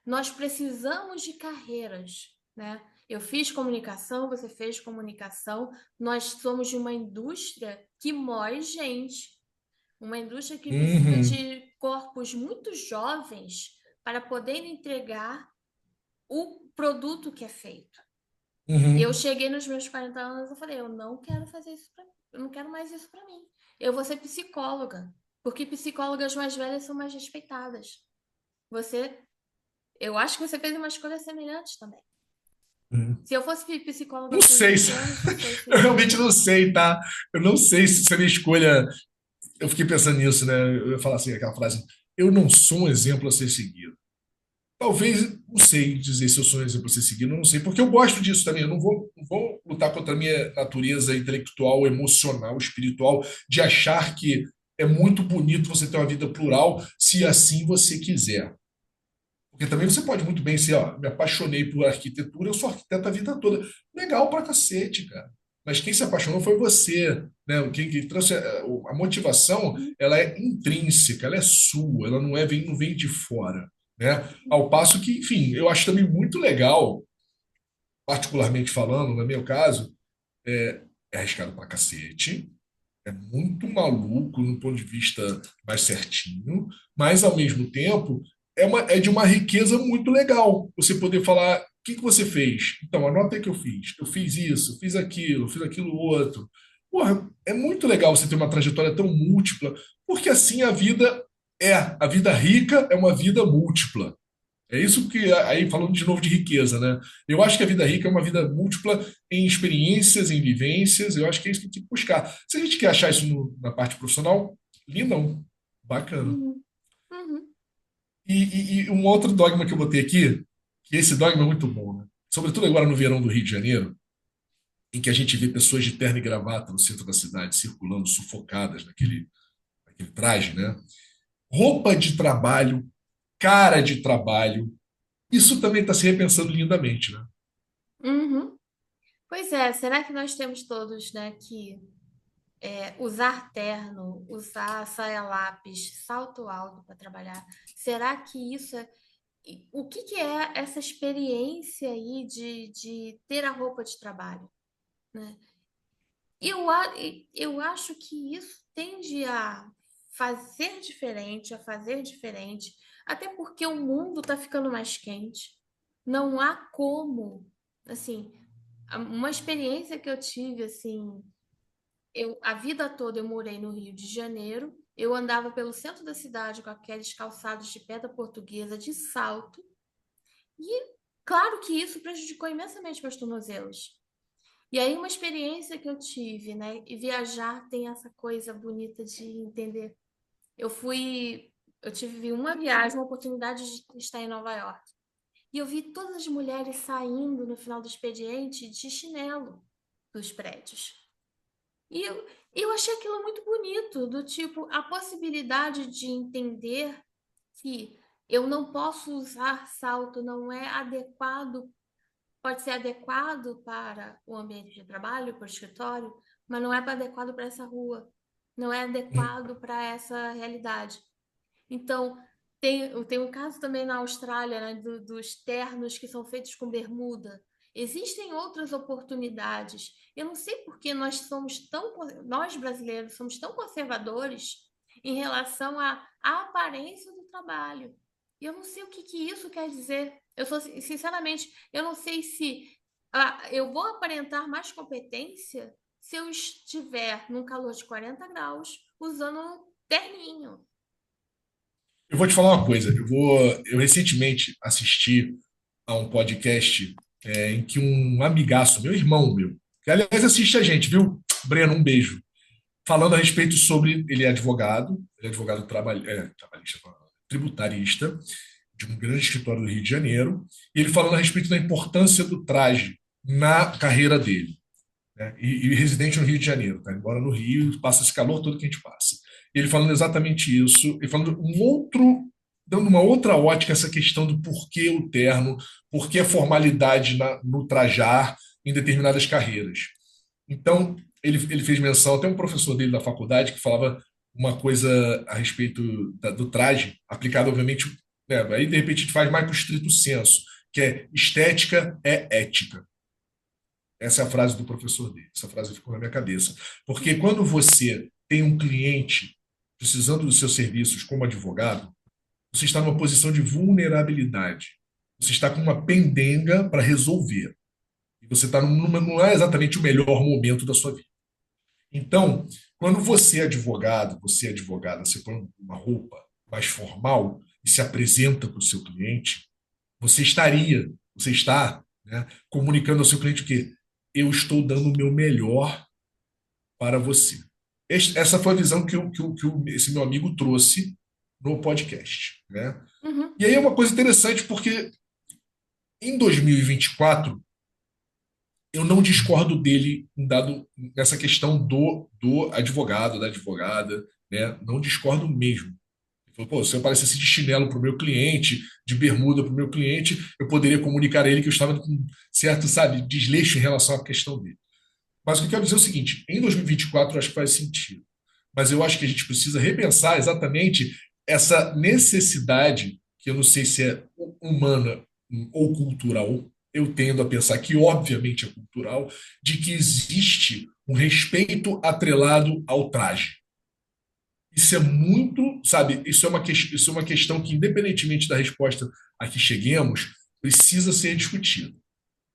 S2: Nós precisamos de carreiras, né? Eu fiz comunicação, você fez comunicação, nós somos de uma indústria que mói gente, uma indústria que precisa
S1: uhum,
S2: de corpos muito jovens para poder entregar o produto que é feito. Eu
S1: uhum.
S2: cheguei nos meus 40 anos e falei, eu não quero fazer isso para mim, eu não quero mais isso para mim. Eu vou ser psicóloga, porque psicólogas mais velhas são mais respeitadas. Você, eu acho que você fez uma escolha semelhante também.
S1: Uhum.
S2: Se eu fosse psicóloga
S1: Não
S2: com
S1: sei,
S2: 20 anos, não sei se
S1: eu
S2: eu
S1: realmente
S2: iria.
S1: não sei, tá? Eu não sei se a minha escolha. Eu fiquei pensando nisso, né? Eu ia falar assim, aquela frase: eu não sou um exemplo a ser seguido. Talvez, não sei dizer se eu sou um exemplo a ser seguido, não sei, porque eu gosto disso também. Eu não vou lutar contra a minha natureza intelectual, emocional, espiritual, de achar que é muito bonito você ter uma vida plural, se assim você quiser. Porque também você pode muito bem ser, ó, me apaixonei por arquitetura, eu sou arquiteto a vida toda. Legal pra cacete, cara. Mas quem se apaixonou foi você, né? Quem trouxe a motivação, ela é intrínseca, ela é sua, ela não vem de fora, né? Ao passo que, enfim, eu acho também muito legal, particularmente falando, no meu caso, é arriscado pra cacete, é muito maluco no ponto de vista mais certinho, mas ao mesmo tempo é de uma riqueza muito legal. Você poder falar, o que que você fez? Então, anota aí que eu fiz. Eu fiz isso, fiz aquilo outro. Porra, é muito legal você ter uma trajetória tão múltipla, porque assim a vida rica é uma vida múltipla. É isso que, aí falando de novo de riqueza, né? Eu acho que a vida rica é uma vida múltipla em experiências, em vivências. Eu acho que é isso que tem que buscar. Se a gente quer achar isso na parte profissional, lindão, bacana.
S2: Uhum, uhum,
S1: E um outro dogma que eu botei aqui, que esse dogma é muito bom, né? Sobretudo agora no verão do Rio de Janeiro, em que a gente vê pessoas de terno e gravata no centro da cidade circulando sufocadas naquele traje, né? Roupa de trabalho, cara de trabalho, isso também está se repensando lindamente, né?
S2: uhum. Pois é, será que nós temos todos, né, que usar terno, usar saia lápis, salto alto para trabalhar? Será que isso é. O que que é essa experiência aí de ter a roupa de trabalho, né? Eu, a- eu acho que isso tende a fazer diferente, até porque o mundo está ficando mais quente. Não há como, assim, uma experiência que eu tive, assim, a vida toda eu morei no Rio de Janeiro, eu andava pelo centro da cidade com aqueles calçados de pedra portuguesa de salto, e claro que isso prejudicou imensamente meus tornozelos. E aí, uma experiência que eu tive, né? E viajar tem essa coisa bonita de entender. Eu fui, eu tive uma viagem, uma oportunidade de estar em Nova York. E eu vi todas as mulheres saindo no final do expediente de chinelo dos prédios. E eu achei aquilo muito bonito, do tipo, a possibilidade de entender que eu não posso usar salto, não é adequado, pode ser adequado para o ambiente de trabalho, para o escritório, mas não é adequado para essa rua, não é adequado para essa realidade. Então, tem um caso também na Austrália, né, dos ternos que são feitos com bermuda. Existem outras oportunidades. Eu não sei por que nós brasileiros somos tão conservadores em relação à aparência do trabalho. E eu não sei o que, que isso quer dizer. Sinceramente, eu não sei se eu vou aparentar mais competência se eu estiver num calor de 40 graus usando um terninho.
S1: Eu vou te falar uma coisa. Eu recentemente assisti a um podcast em que um amigaço, meu irmão meu, que aliás assiste a gente, viu? Breno, um beijo. Falando a respeito sobre. Ele é advogado trabalhista, tributarista, de um grande escritório do Rio de Janeiro, e ele falando a respeito da importância do traje na carreira dele, né? E residente no Rio de Janeiro, tá? Embora no Rio, passa esse calor todo que a gente passa. Ele falando exatamente isso, ele falando dando uma outra ótica essa questão do porquê o terno, porquê a formalidade no trajar em determinadas carreiras. Então, ele fez menção, até um professor dele da faculdade que falava uma coisa a respeito do traje, aplicado, obviamente, né, aí de repente a gente faz mais para o estrito senso, que é estética é ética. Essa é a frase do professor dele. Essa frase ficou na minha cabeça. Porque quando você tem um cliente precisando dos seus serviços como advogado, você está numa posição de vulnerabilidade. Você está com uma pendenga para resolver. E você está não é exatamente o melhor momento da sua vida. Então, quando você é advogado, você é advogada, você põe uma roupa mais formal e se apresenta para o seu cliente, você está, né, comunicando ao seu cliente que eu estou dando o meu melhor para você. Essa foi a visão esse meu amigo trouxe no podcast, né?
S2: Uhum.
S1: E aí é uma coisa interessante porque em 2024 eu não discordo dele nessa questão do advogado, da advogada, né? Não discordo mesmo. Ele falou, pô, se eu aparecesse de chinelo para o meu cliente, de bermuda para o meu cliente, eu poderia comunicar a ele que eu estava com certo, sabe, desleixo em relação à questão dele. Mas o que eu quero dizer é o seguinte: em 2024 eu acho que faz sentido. Mas eu acho que a gente precisa repensar exatamente essa necessidade, que eu não sei se é humana ou cultural, eu tendo a pensar que, obviamente, é cultural, de que existe um respeito atrelado ao traje. Isso é muito, sabe, isso é uma questão que, independentemente da resposta a que cheguemos, precisa ser discutida,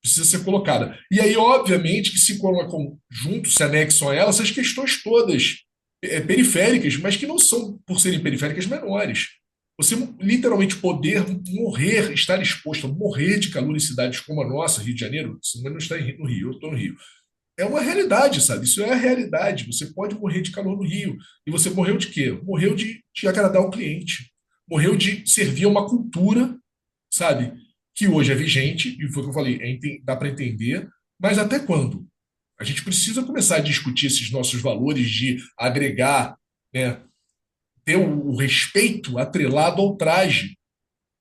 S1: precisa ser colocada. E aí, obviamente, que se colocam juntos, se anexam a ela, essas questões todas periféricas, mas que não são, por serem periféricas, menores. Você literalmente poder morrer, estar exposto a morrer de calor em cidades como a nossa, Rio de Janeiro, se não está no Rio, eu estou no Rio. É uma realidade, sabe? Isso é a realidade. Você pode morrer de calor no Rio. E você morreu de quê? Morreu de agradar o cliente. Morreu de servir a uma cultura, sabe? Que hoje é vigente, e foi o que eu falei, dá para entender, mas até quando? A gente precisa começar a discutir esses nossos valores de agregar, né? Ter o respeito atrelado ao traje,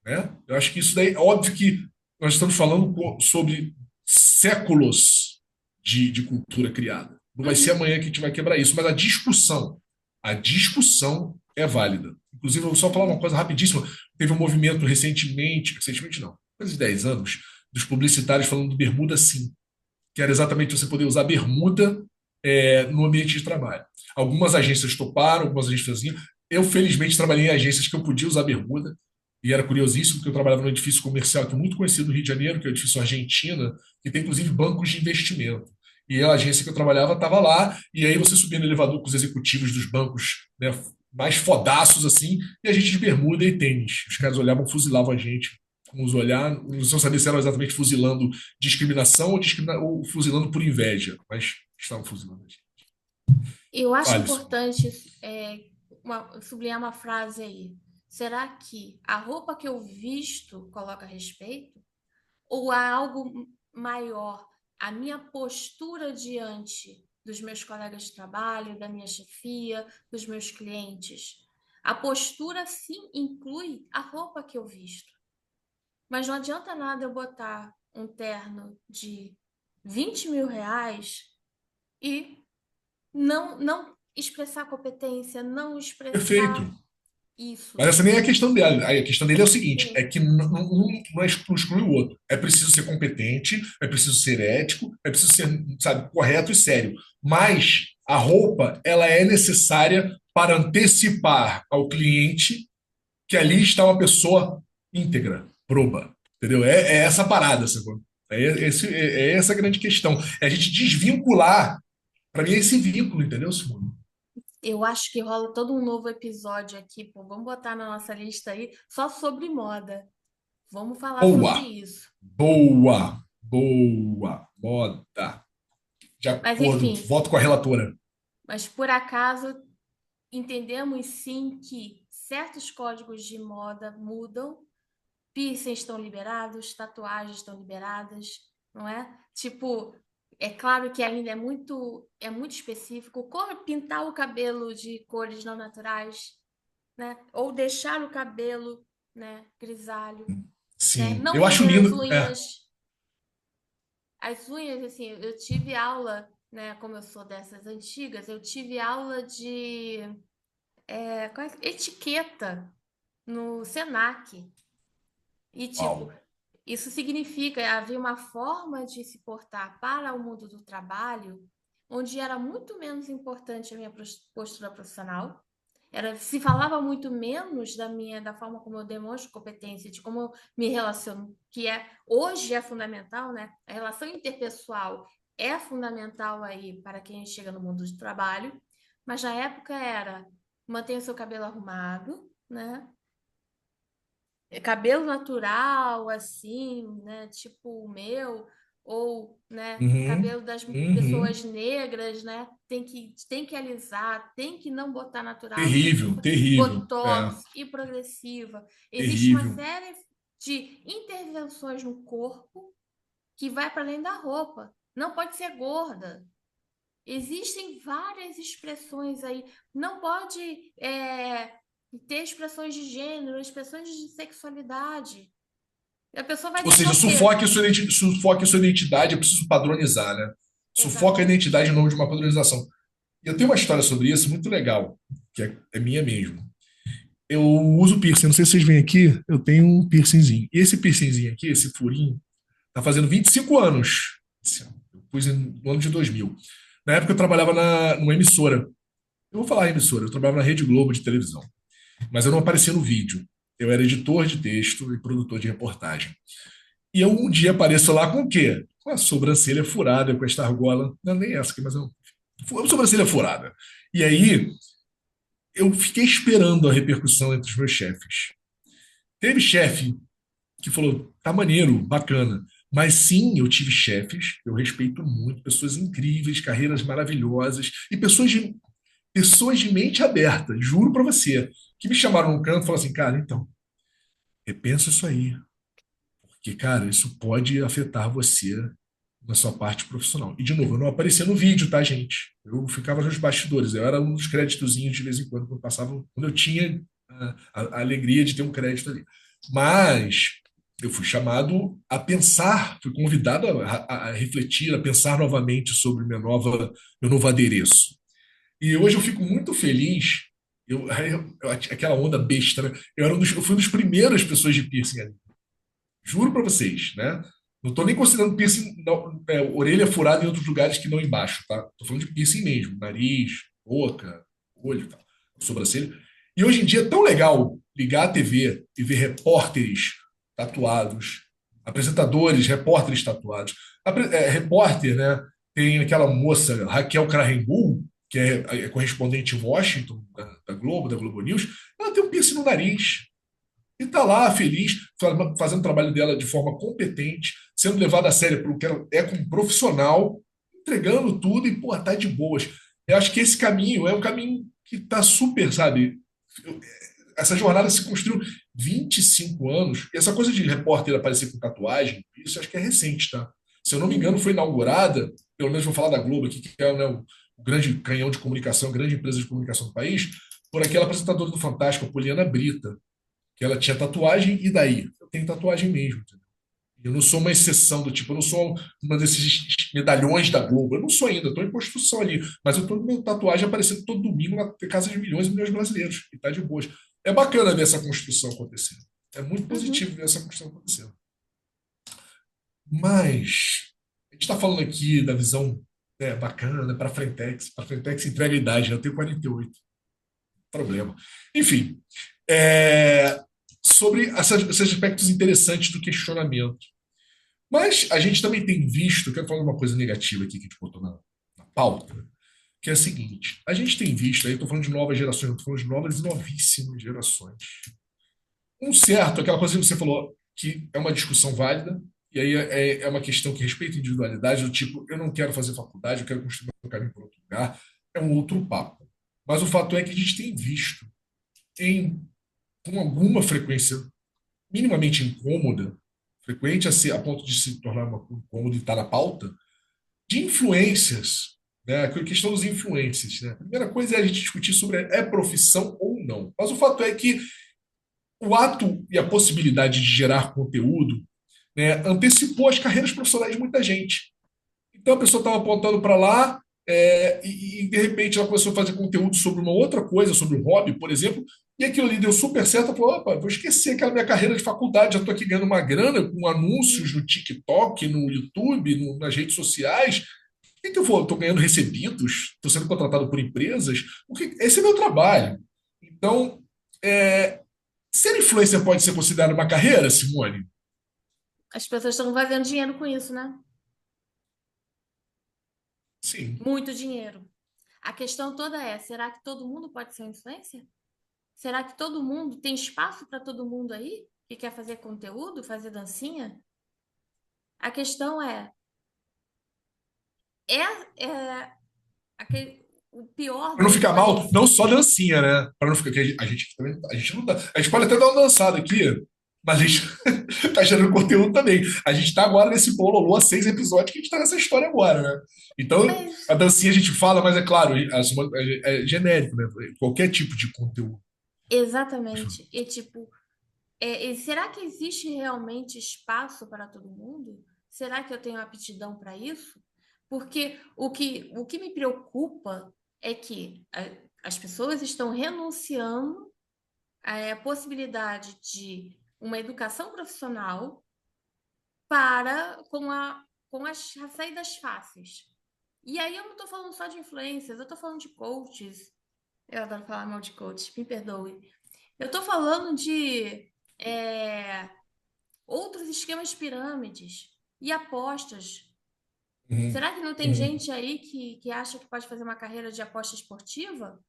S1: né? Eu acho que isso daí, óbvio que nós estamos falando sobre séculos, de cultura criada. Não vai ser
S2: Uhum.
S1: amanhã que a gente vai quebrar isso, mas a discussão é válida. Inclusive, eu vou só falar uma coisa rapidíssima. Teve um movimento recentemente não, coisa de 10 anos, dos publicitários falando do bermuda sim, que era exatamente você poder usar bermuda no ambiente de trabalho. Algumas agências toparam, algumas agências faziam. Eu, felizmente, trabalhei em agências que eu podia usar bermuda, e era curiosíssimo, porque eu trabalhava num edifício comercial aqui muito conhecido no Rio de Janeiro, que é o edifício Argentina, que tem, inclusive, bancos de investimento. E a agência que eu trabalhava estava lá, e aí você subia no elevador com os executivos dos bancos, né, mais fodaços assim, e a gente de bermuda e tênis. Os caras olhavam, fuzilavam a gente com os olhar, não sabia se era exatamente fuzilando discriminação ou fuzilando por inveja, mas estavam fuzilando a gente.
S2: Eu acho
S1: Alisson,
S2: importante sublinhar uma frase aí. Será que a roupa que eu visto coloca respeito? Ou há algo maior? A minha postura diante dos meus colegas de trabalho, da minha chefia, dos meus clientes. A postura, sim, inclui a roupa que eu visto. Mas não adianta nada eu botar um terno de 20 mil reais e não expressar competência, não
S1: perfeito.
S2: expressar isso.
S1: Mas essa nem é a questão dele. A questão dele é o seguinte: é
S2: Sim,
S1: que um não exclui o outro. É preciso ser competente, é preciso ser ético, é preciso ser, sabe, correto e sério. Mas a roupa, ela é necessária para antecipar ao cliente que ali está uma pessoa íntegra, proba. Entendeu? É essa parada, sacou? É essa a grande questão. É a gente desvincular. Para mim, é esse vínculo, entendeu, Simone?
S2: eu acho que rola todo um novo episódio aqui, pô. Vamos botar na nossa lista aí só sobre moda. Vamos falar sobre
S1: Boa,
S2: isso.
S1: boa, moda. De
S2: Mas
S1: acordo,
S2: enfim,
S1: voto com a relatora.
S2: mas por acaso entendemos sim que certos códigos de moda mudam, piercings estão liberados, tatuagens estão liberadas, não é? Tipo, é claro que ainda é muito específico. Pintar o cabelo de cores não naturais, né? Ou deixar o cabelo, né, grisalho, né?
S1: Sim,
S2: Não
S1: eu acho
S2: fazer as
S1: lindo. É.
S2: unhas. As unhas, assim, eu tive aula, né? Como eu sou dessas antigas, eu tive aula de etiqueta no Senac. E, tipo,
S1: Uau.
S2: isso significa havia uma forma de se portar para o mundo do trabalho onde era muito menos importante a minha postura profissional. Se falava muito menos da forma como eu demonstro competência, de como eu me relaciono, que hoje é fundamental, né? A relação interpessoal é fundamental aí para quem chega no mundo do trabalho, mas na época era mantenha o seu cabelo arrumado, né? Cabelo natural, assim, né? Tipo o meu, ou, né?
S1: Uhum,
S2: Cabelo das
S1: uhum.
S2: pessoas negras, né? Tem que alisar, tem que não botar natural, tem que
S1: Terrível, terrível. É,
S2: botox e progressiva. Existe uma
S1: terrível.
S2: série de intervenções no corpo que vai para além da roupa. Não pode ser gorda. Existem várias expressões aí. Não pode ter expressões de gênero, expressões de sexualidade. A pessoa vai
S1: Ou
S2: deixar
S1: seja,
S2: o quê?
S1: sufoque a sua identidade, é preciso padronizar, né? Sufoca a
S2: Exatamente.
S1: identidade em nome de uma padronização. E eu tenho uma história sobre isso muito legal, que é minha mesmo. Eu uso piercing, não sei se vocês veem aqui, eu tenho um piercingzinho. E esse piercingzinho aqui, esse furinho, tá fazendo 25 anos. Eu pus no ano de 2000. Na época eu trabalhava numa emissora. Eu vou falar emissora, eu trabalhava na Rede Globo de televisão. Mas eu não aparecia no vídeo. Eu era editor de texto e produtor de reportagem. E eu um dia apareço lá com o quê? Com a sobrancelha furada, com esta argola. Não, nem essa aqui, mas uma sobrancelha furada. E aí eu fiquei esperando a repercussão entre os meus chefes. Teve chefe que falou, tá maneiro, bacana. Mas sim, eu tive chefes, eu respeito muito, pessoas incríveis, carreiras maravilhosas e pessoas de mente aberta, juro pra você, que me chamaram no canto e falaram assim, cara, então, repensa isso aí, porque, cara, isso pode afetar você na sua parte profissional. E, de novo, eu não aparecia no vídeo, tá, gente? Eu ficava nos bastidores, eu era um dos créditozinhos de vez em quando passava, quando eu tinha a alegria de ter um crédito ali. Mas eu fui chamado a pensar, fui convidado a refletir, a pensar novamente sobre meu novo adereço. E hoje eu fico muito feliz. Aquela onda besta, né? Eu fui um dos primeiros pessoas de piercing ali. Juro para vocês, né? Não estou nem considerando piercing, não, orelha furada em outros lugares que não embaixo, tá? Estou falando de piercing mesmo, nariz, boca, olho, tal, sobrancelha. E hoje em dia é tão legal ligar a TV e ver repórteres tatuados, apresentadores, repórteres tatuados. Repórter, né? Tem aquela moça, Raquel Krahenbull, que é correspondente em Washington, da Globo, da Globo News. Ela tem um piercing no nariz. E está lá, feliz, fazendo o trabalho dela de forma competente, sendo levada a sério pelo que ela é como profissional, entregando tudo e, pô, tá de boas. Eu acho que esse caminho é um caminho que tá super, sabe? Essa jornada se construiu 25 anos. E essa coisa de repórter aparecer com tatuagem, isso acho que é recente, tá? Se eu não me engano, foi inaugurada, pelo menos vou falar da Globo aqui, que é, né, o grande canhão de comunicação, a grande empresa de comunicação do país, por aquela apresentadora do Fantástico, a Poliana Brita, que ela tinha tatuagem, e daí? Eu tenho tatuagem mesmo, entendeu? Eu não sou uma exceção do tipo, eu não sou uma desses medalhões da Globo. Eu não sou ainda, estou em construção ali. Mas eu estou com minha tatuagem aparecendo todo domingo na casa de milhões e milhões de brasileiros. E tá de boas. É bacana ver essa construção acontecendo. É muito
S2: Uhum.
S1: positivo ver essa construção acontecendo. Mas a gente está falando aqui da visão, né, bacana para a Frentex. Para a Frentex entrega a idade, eu tenho 48. Problema. Enfim, é, sobre esses aspectos interessantes do questionamento. Mas a gente também tem visto, quero falar uma coisa negativa aqui que a gente botou na pauta, que é a seguinte: a gente tem visto, aí eu estou falando de novas gerações, eu estou falando de novas e novíssimas gerações. Um certo, aquela coisa que você falou, que é uma discussão válida, e aí é uma questão que respeita a individualidade, do tipo, eu não quero fazer faculdade, eu quero construir meu caminho por outro lugar, é um outro papo. Mas o fato é que a gente tem visto, em, com alguma frequência minimamente incômoda, frequente a ponto de se tornar uma incômodo e estar na pauta, de influências, né? A questão dos influencers, né? A primeira coisa é a gente discutir sobre é profissão ou não. Mas o fato é que o ato e a possibilidade de gerar conteúdo, né, antecipou as carreiras profissionais de muita gente. Então a pessoa estava apontando para lá, de repente ela começou a fazer conteúdo sobre uma outra coisa, sobre um hobby, por exemplo, e aquilo ali deu super certo. Ela falou: opa, vou esquecer aquela minha carreira de faculdade, já estou aqui ganhando uma grana com anúncios
S2: Uhum.
S1: no TikTok, no YouTube, nas redes sociais. O que, que eu vou? Estou ganhando recebidos? Estou sendo contratado por empresas? Esse é meu trabalho. Então, é, ser influencer pode ser considerado uma carreira, Simone?
S2: As pessoas estão fazendo dinheiro com isso, né?
S1: Sim.
S2: Muito dinheiro. A questão toda é: será que todo mundo pode ser um influencer? Será que todo mundo tem espaço para todo mundo aí que quer fazer conteúdo, fazer dancinha? A questão é o pior
S1: Para
S2: do
S1: não ficar mal,
S2: influencer.
S1: não só dancinha, né? Para não ficar. A gente não tá, a gente pode até dar uma dançada aqui, mas a gente tá gerando conteúdo também. A gente tá agora nesse Pololô há 6 episódios que a gente tá nessa história agora, né? Então, a
S2: Mas,
S1: dancinha a gente fala, mas é claro, é genérico, né? Qualquer tipo de conteúdo.
S2: exatamente. E tipo, e será que existe realmente espaço para todo mundo? Será que eu tenho aptidão para isso? Porque o que me preocupa é que as pessoas estão renunciando à possibilidade de uma educação profissional para com as saídas fáceis. E aí eu não estou falando só de influências, eu estou falando de coaches. Eu adoro falar mal de coach, me perdoe. Eu estou falando de é, outros esquemas de pirâmides e apostas.
S1: Uhum,
S2: Será que não tem
S1: uhum.
S2: gente aí que acha que pode fazer uma carreira de aposta esportiva?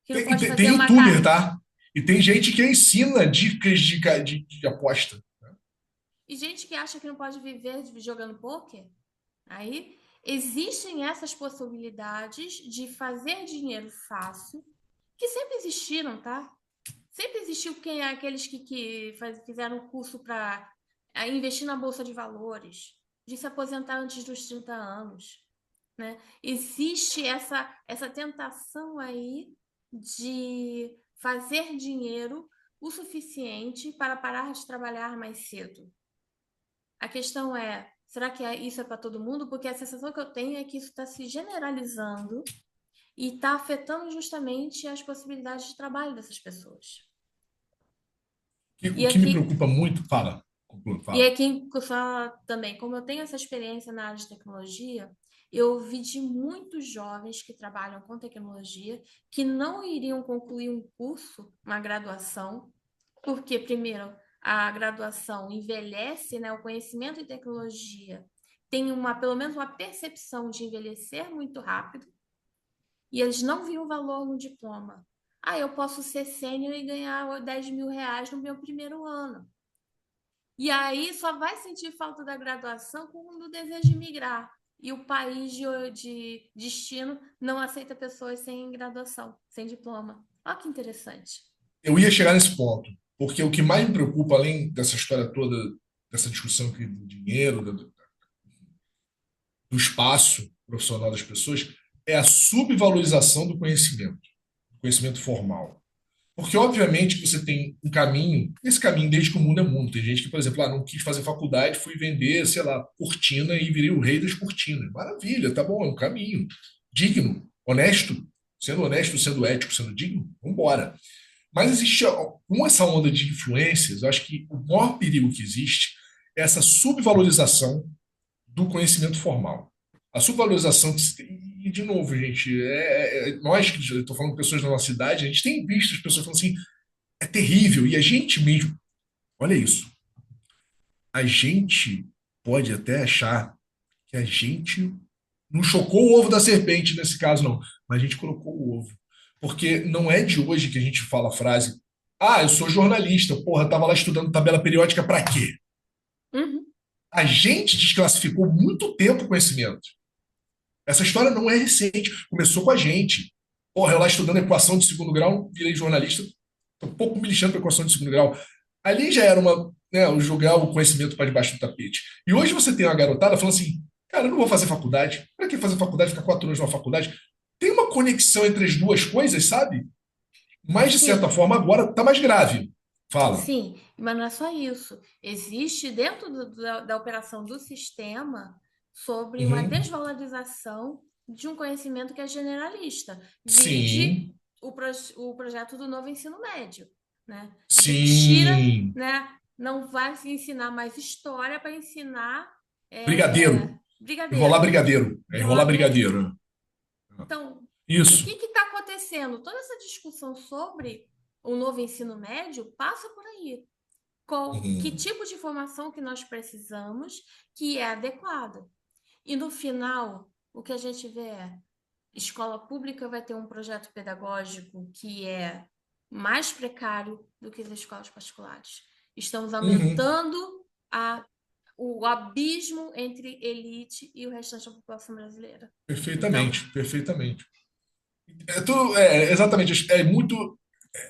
S2: Que não
S1: Tem,
S2: pode
S1: tem
S2: fazer uma
S1: youtuber,
S2: carreira.
S1: tá? E tem gente que ensina dicas de aposta.
S2: E gente que acha que não pode viver jogando pôquer? Aí existem essas possibilidades de fazer dinheiro fácil, que sempre existiram, tá? Sempre existiu aqueles que fizeram o curso para investir na bolsa de valores, de se aposentar antes dos 30 anos, né? Existe essa tentação aí de fazer dinheiro o suficiente para parar de trabalhar mais cedo. A questão é, será que isso é para todo mundo? Porque a sensação que eu tenho é que isso está se generalizando e está afetando justamente as possibilidades de trabalho dessas pessoas.
S1: O
S2: E
S1: que me
S2: aqui,
S1: preocupa muito, fala, conclua,
S2: e
S1: fala.
S2: aqui só também, como eu tenho essa experiência na área de tecnologia, eu ouvi de muitos jovens que trabalham com tecnologia que não iriam concluir um curso, uma graduação, porque, primeiro, a graduação envelhece, né? O conhecimento em tecnologia tem pelo menos uma percepção de envelhecer muito rápido, e eles não viam valor no diploma. Ah, eu posso ser sênior e ganhar R$ 10.000 no meu primeiro ano. E aí só vai sentir falta da graduação quando deseja migrar. E o país de destino não aceita pessoas sem graduação, sem diploma. Olha que interessante.
S1: Eu ia chegar nesse ponto, porque o que mais me preocupa, além dessa história toda, dessa discussão aqui do dinheiro, do espaço profissional das pessoas, é a subvalorização do conhecimento formal. Porque, obviamente, que você tem um caminho, esse caminho desde que o mundo é mundo. Tem gente que, por exemplo, não quis fazer faculdade, fui vender, sei lá, cortina e virei o rei das cortinas. Maravilha, tá bom, é um caminho. Digno, honesto, sendo ético, sendo digno, vamos embora. Mas existe, com essa onda de influências, eu acho que o maior perigo que existe é essa subvalorização do conhecimento formal. A subvalorização que se tem, e de novo, gente, nós que estou falando com pessoas da nossa cidade, a gente tem visto as pessoas falando assim, é terrível, e a gente mesmo, olha isso, a gente pode até achar que a gente não chocou o ovo da serpente nesse caso, não, mas a gente colocou o ovo. Porque não é de hoje que a gente fala a frase, ah, eu sou jornalista, porra, tava lá estudando tabela periódica para quê?
S2: Uhum.
S1: A gente desclassificou muito tempo o conhecimento. Essa história não é recente, começou com a gente. Porra, eu lá estudando equação de segundo grau, virei jornalista, tô um pouco me lixando para equação de segundo grau. Ali já era jogar o conhecimento para debaixo do tapete. E hoje você tem uma garotada falando assim, cara, eu não vou fazer faculdade. Para que fazer faculdade, ficar 4 anos na faculdade? Tem uma conexão entre as duas coisas, sabe? Mas, de certa
S2: Sim,
S1: forma, agora está mais grave. Fala.
S2: sim, mas não é só isso. Existe dentro da operação do sistema sobre uma
S1: Uhum.
S2: desvalorização de um conhecimento que é generalista. Vide
S1: Sim,
S2: o projeto do novo ensino médio, né? Você tira,
S1: sim.
S2: né? Não vai se ensinar mais história para ensinar
S1: Brigadeiro. Enrolar
S2: brigadeiro,
S1: brigadeiro. É enrolar
S2: enrolar brigadeiro.
S1: brigadeiro.
S2: Então, o
S1: Isso.
S2: que está acontecendo? Toda essa discussão sobre o novo ensino médio passa por aí. Que
S1: Uhum.
S2: tipo de informação que nós precisamos que é adequada. E no final, o que a gente vê é escola pública vai ter um projeto pedagógico que é mais precário do que as escolas particulares. Estamos
S1: Uhum.
S2: aumentando o abismo entre elite e o restante da população brasileira. Então,
S1: Perfeitamente, perfeitamente. Exatamente. É muito.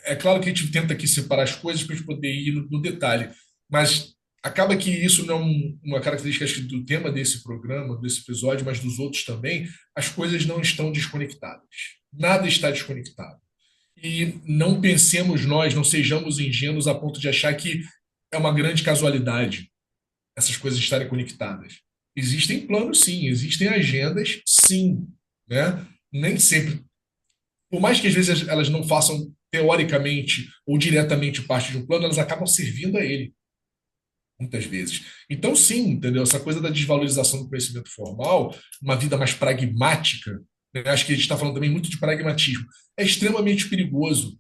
S1: É claro que a gente tenta aqui separar as coisas para a gente poder ir no detalhe, mas acaba que isso não é uma característica acho que, do tema desse programa, desse episódio, mas dos outros também. As coisas não estão desconectadas. Nada está desconectado. E não pensemos nós, não sejamos ingênuos a ponto de achar que é uma grande casualidade essas coisas estarem conectadas. Existem planos, sim, existem agendas, sim, né? Nem sempre, por mais que às vezes elas não façam teoricamente ou diretamente parte de um plano, elas acabam servindo a ele, muitas vezes. Então, sim, entendeu? Essa coisa da desvalorização do conhecimento formal, uma vida mais pragmática, né? Acho que a gente está falando também muito de pragmatismo, é extremamente perigoso,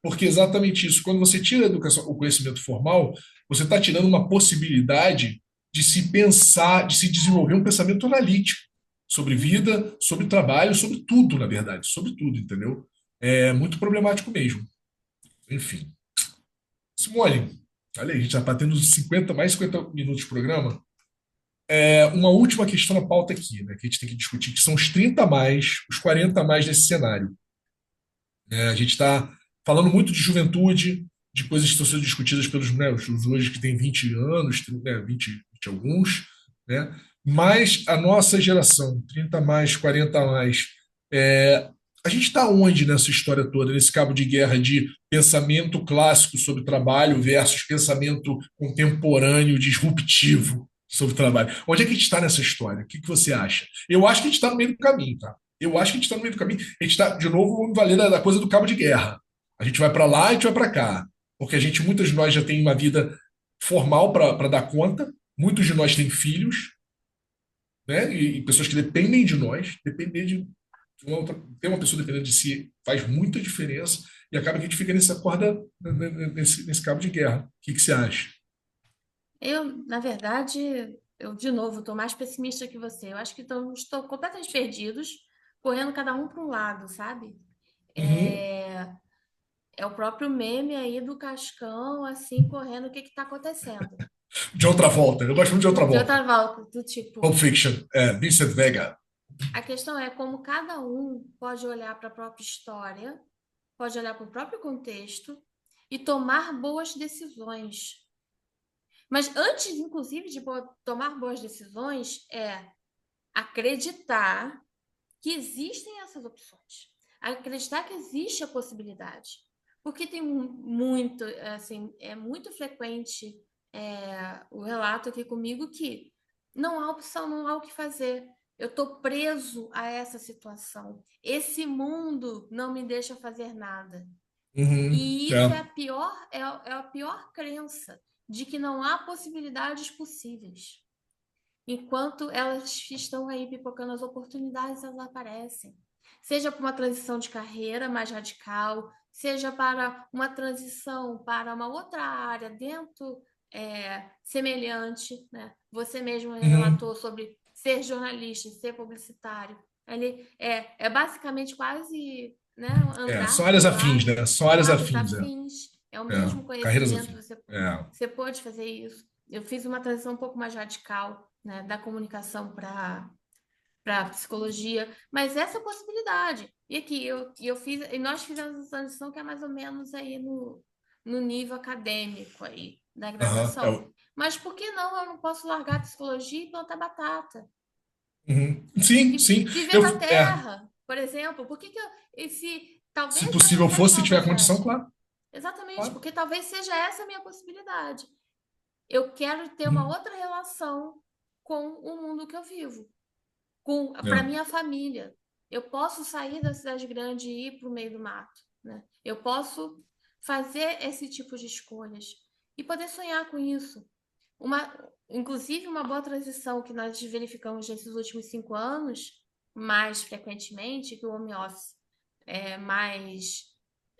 S1: porque é exatamente isso. Quando você tira a educação, o conhecimento formal, você está tirando uma possibilidade de se pensar, de se desenvolver um pensamento analítico sobre vida, sobre trabalho, sobre tudo, na verdade, sobre tudo, entendeu? É muito problemático mesmo. Enfim. Simone, olha aí, a gente já está tendo 50, mais 50 minutos de programa. Uma última questão na pauta aqui, né, que a gente tem que discutir, que são os 30 a mais, os 40 a mais nesse cenário. A gente está falando muito de juventude, de coisas que estão sendo discutidas pelos, né, os hoje que têm 20 anos, né, 20 alguns, né? Mas a nossa geração, 30 a mais, 40 a mais, A gente está onde nessa história toda, nesse cabo de guerra de pensamento clássico sobre trabalho versus pensamento contemporâneo disruptivo sobre trabalho? Onde é que a gente está nessa história? O que que você acha? Eu acho que a gente está no meio do caminho, tá? Eu acho que a gente está no meio do caminho. A gente está, de novo, vamos valer da coisa do cabo de guerra. A gente vai para lá e a gente vai para cá. Porque a gente, muitos de nós já tem uma vida formal para dar conta, muitos de nós têm filhos, né? E pessoas que dependem de nós, depender de ter uma pessoa dependendo de si faz muita diferença e acaba que a gente fica nessa corda, nesse cabo de guerra. O que que você acha?
S2: Na verdade, eu de novo estou mais pessimista que você. Eu acho que estou completamente perdidos, correndo cada um para um lado, sabe?
S1: Uhum.
S2: É, é o próprio meme aí do Cascão, assim, correndo, o que está acontecendo?
S1: De outra volta. Eu gosto muito de outra
S2: De
S1: volta.
S2: outra volta, do
S1: Pulp
S2: tipo,
S1: Fiction, Vincent Vega.
S2: a questão é como cada um pode olhar para a própria história, pode olhar para o próprio contexto e tomar boas decisões. Mas antes, inclusive, de tomar boas decisões, é acreditar que existem essas opções, acreditar que existe a possibilidade. Porque tem muito, assim, é muito frequente o relato aqui comigo que não há opção, não há o que fazer. Eu estou preso a essa situação. Esse mundo não me deixa fazer nada.
S1: Uhum.
S2: E isso é
S1: É.
S2: a pior crença de que não há possibilidades possíveis. Enquanto elas estão aí pipocando as oportunidades, elas aparecem. Seja para uma transição de carreira mais radical, seja para uma transição para uma outra área dentro semelhante, né? Você mesmo
S1: Uhum.
S2: relatou sobre ser jornalista, ser publicitário. Ele é basicamente quase, né,
S1: São
S2: andar para
S1: áreas
S2: o
S1: afins,
S2: lado.
S1: né? São
S2: São
S1: áreas
S2: áreas
S1: afins,
S2: afins, é o
S1: É.
S2: mesmo
S1: Carreiras
S2: conhecimento,
S1: afins.
S2: você pode fazer isso. Eu fiz uma transição um pouco mais radical, né, da comunicação para psicologia, mas essa possibilidade. E aqui eu fiz, e nós fizemos essa transição que é mais ou menos aí no nível acadêmico aí da
S1: Aham.
S2: graduação. Mas por que não eu não posso largar a psicologia e plantar batata?
S1: Uhum. Sim,
S2: E
S1: sim.
S2: viver
S1: Eu,
S2: da
S1: é,
S2: terra, por exemplo. Por que que eu, e se
S1: se
S2: talvez
S1: possível
S2: essa
S1: fosse,
S2: é
S1: se
S2: o
S1: tiver condição,
S2: projeto.
S1: claro.
S2: Exatamente,
S1: Claro.
S2: porque talvez seja essa a minha possibilidade. Eu quero ter uma
S1: Uhum.
S2: outra relação com o mundo que eu vivo, para
S1: É.
S2: minha família. Eu posso sair da cidade grande e ir para o meio do mato, né? Eu posso fazer esse tipo de escolhas e poder sonhar com isso. Inclusive, uma boa transição que nós verificamos nesses últimos 5 anos, mais frequentemente, que o home office é mais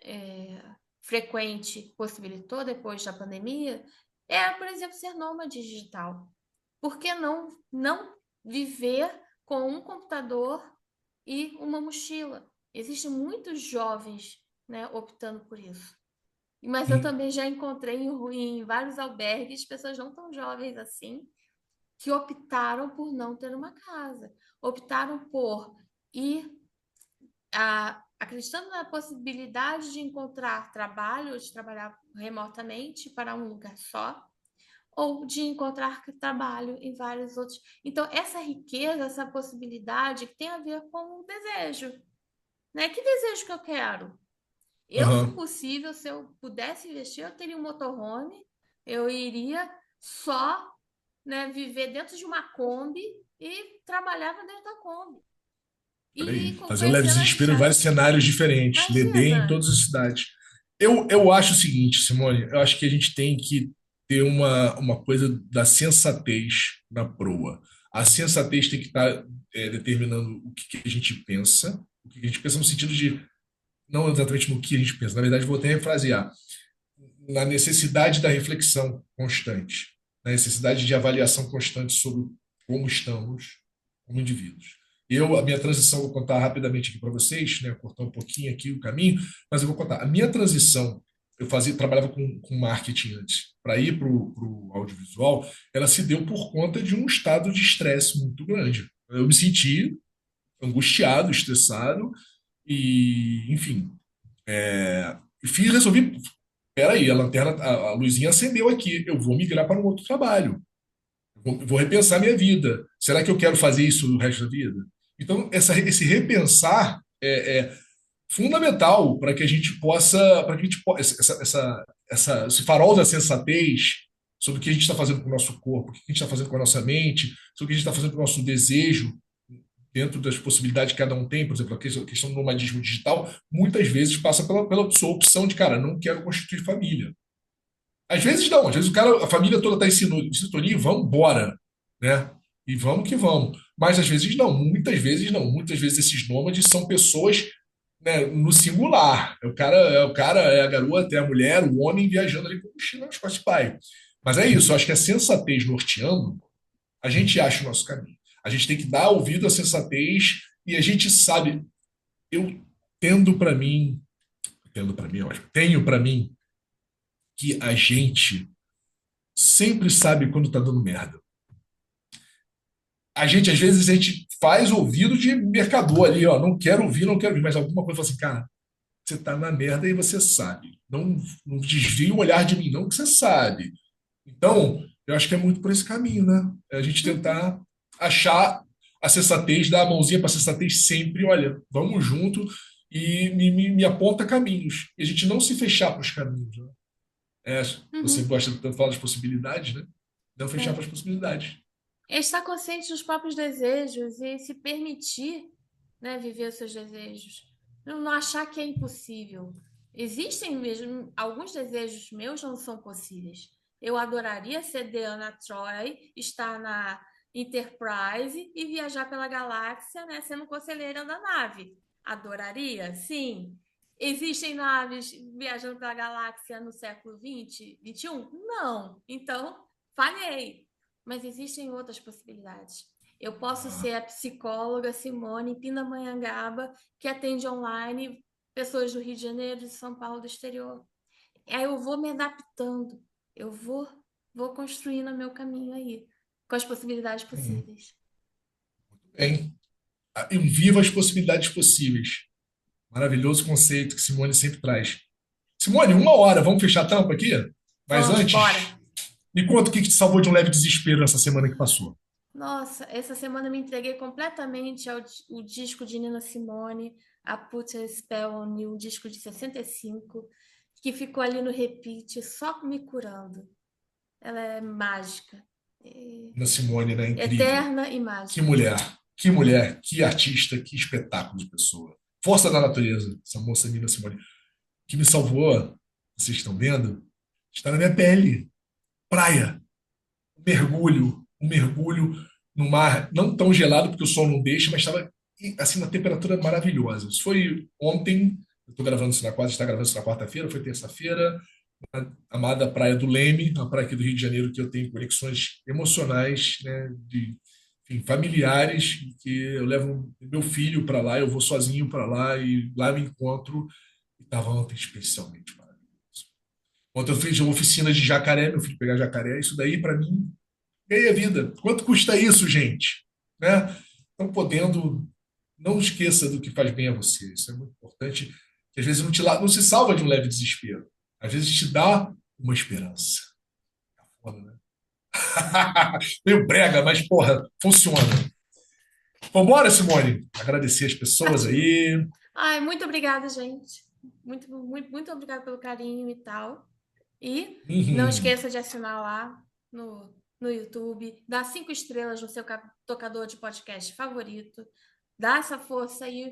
S2: é, frequente possibilitou depois da pandemia, é, por exemplo, ser nômade digital. Por que não viver com um computador e uma mochila? Existem muitos jovens, né, optando por isso. Mas eu
S1: Uhum.
S2: também já encontrei em vários albergues pessoas não tão jovens assim que optaram por não ter uma casa, optaram por ir acreditando na possibilidade de encontrar trabalho, de trabalhar remotamente para um lugar só, ou de encontrar trabalho em vários outros. Então, essa riqueza, essa possibilidade tem a ver com o desejo, né? Que desejo que eu quero? Eu, se
S1: Aham.
S2: possível, se eu pudesse investir, eu teria um motorhome, eu iria só, né, viver dentro de uma Kombi e trabalhava dentro da Kombi.
S1: Olha
S2: E
S1: aí. Fazer um leve
S2: conhecendo as
S1: desespero em vários
S2: estradas.
S1: cenários diferentes. Ledê em
S2: Imagina!
S1: todas as cidades. Eu acho o seguinte, Simone, eu acho que a gente tem que ter uma coisa da sensatez na proa. A sensatez tem que estar determinando o que a gente pensa, o que a gente pensa no sentido de, não exatamente no que a gente pensa, na verdade, vou até refrasear, na necessidade da reflexão constante, na necessidade de avaliação constante sobre como estamos como indivíduos. A minha transição, vou contar rapidamente aqui para vocês, né, cortar um pouquinho aqui o caminho, mas eu vou contar. A minha transição, trabalhava com marketing antes, para ir para o audiovisual, ela se deu por conta de um estado de estresse muito grande. Eu me senti angustiado, estressado, e, enfim, resolvi, peraí, a luzinha acendeu aqui, eu vou migrar para um outro trabalho. Vou repensar minha vida. Será que eu quero fazer isso o resto da vida? Então, esse repensar fundamental para que a gente possa, para que a gente esse farol da sensatez sobre o que a gente está fazendo com o nosso corpo, o que a gente está fazendo com a nossa mente, sobre o que a gente está fazendo com o nosso desejo, dentro das possibilidades que cada um tem, por exemplo, a questão do nomadismo digital, muitas vezes passa pela sua opção de, cara, não quero constituir família. Às vezes não, às vezes o cara, a família toda está em sintonia e vamos embora, né? E vamos que vamos. Mas às vezes não, muitas vezes não. Muitas vezes esses nômades são pessoas, né, no singular. É a garota, é a mulher, o homem viajando ali com o mochila nas costas de pai. Mas é isso, eu acho que a sensatez norteando, a gente acha o nosso caminho. A gente tem que dar ouvido à sensatez e a gente sabe, eu tendo para mim, é ótimo, tenho para mim que a gente sempre sabe quando tá dando merda. Às vezes, a gente faz ouvido de mercador ali, ó, não quero ouvir, não quero ouvir, mas alguma coisa fala assim, cara, você tá na merda e você sabe. Não desvia o olhar de mim, não, que você sabe. Então, eu acho que é muito por esse caminho, né? É a gente
S2: Uhum.
S1: tentar achar a sensatez, dar a mãozinha para a sensatez sempre, olha, vamos junto e me aponta caminhos. E a gente não se fechar para os caminhos, né? É, você
S2: Uhum.
S1: gosta de tanto falar das possibilidades, né? Não fechar para
S2: É.
S1: as possibilidades.
S2: Estar consciente dos próprios desejos e se permitir, né, viver os seus desejos. Não achar que é impossível. Existem mesmo, alguns desejos meus não são possíveis. Eu adoraria ser Diana Troy, estar na Enterprise e viajar pela galáxia, né, sendo conselheira da nave. Adoraria, sim. Existem naves viajando pela galáxia no século 20, 21? Não. Então, falhei. Mas existem outras possibilidades. Eu posso
S1: Ah,
S2: ser a psicóloga Simone Pindamonhangaba, que atende online pessoas do Rio de Janeiro, de São Paulo, do exterior. Aí eu vou me adaptando, eu vou construindo o meu caminho aí, com as possibilidades
S1: hum,
S2: possíveis.
S1: bem. Eu vivo as possibilidades possíveis. Maravilhoso conceito que Simone sempre traz. Simone, 1 hora, vamos fechar a tampa aqui? Mas
S2: Vamos, bora!
S1: antes, me conta o que te salvou de um leve desespero nessa semana que passou.
S2: Nossa, essa semana eu me entreguei completamente ao o disco de Nina Simone, a Put a Spell on You, um disco de 65, que ficou ali no repeat, só me curando. Ela é mágica,
S1: Na Simone, né? Incrível.
S2: eterna e
S1: Que
S2: mágica.
S1: mulher, que mulher, que artista, que espetáculo de pessoa. Força da natureza, essa moça Nina Simone. O que me salvou, vocês estão vendo, está na minha pele. Praia, um mergulho no mar, não tão gelado, porque o sol não deixa, mas estava assim, uma temperatura maravilhosa. Isso foi ontem, eu estou gravando isso na quarta, está gravando isso na quarta-feira, foi terça-feira, a amada Praia do Leme, uma praia aqui do Rio de Janeiro que eu tenho conexões emocionais, né, de enfim, familiares, que eu levo meu filho para lá, eu vou sozinho para lá e lá me encontro. E estava ontem especialmente maravilhoso. Ontem eu fiz uma oficina de jacaré, meu filho pegar jacaré, isso daí para mim meia vida. Quanto custa isso, gente? Né? Então, podendo, não esqueça do que faz bem a você. Isso é muito importante, que às vezes não se salva de um leve desespero. Às vezes te dá uma esperança. Foda, né? Meio brega, mas, porra, funciona. Vambora, Simone. Agradecer as pessoas
S2: Partiu.
S1: aí.
S2: Ai, muito obrigada, gente. Muito obrigada pelo carinho e tal. E não
S1: Uhum.
S2: esqueça de assinar lá no YouTube, dar 5 estrelas no seu tocador de podcast favorito, dá essa força aí,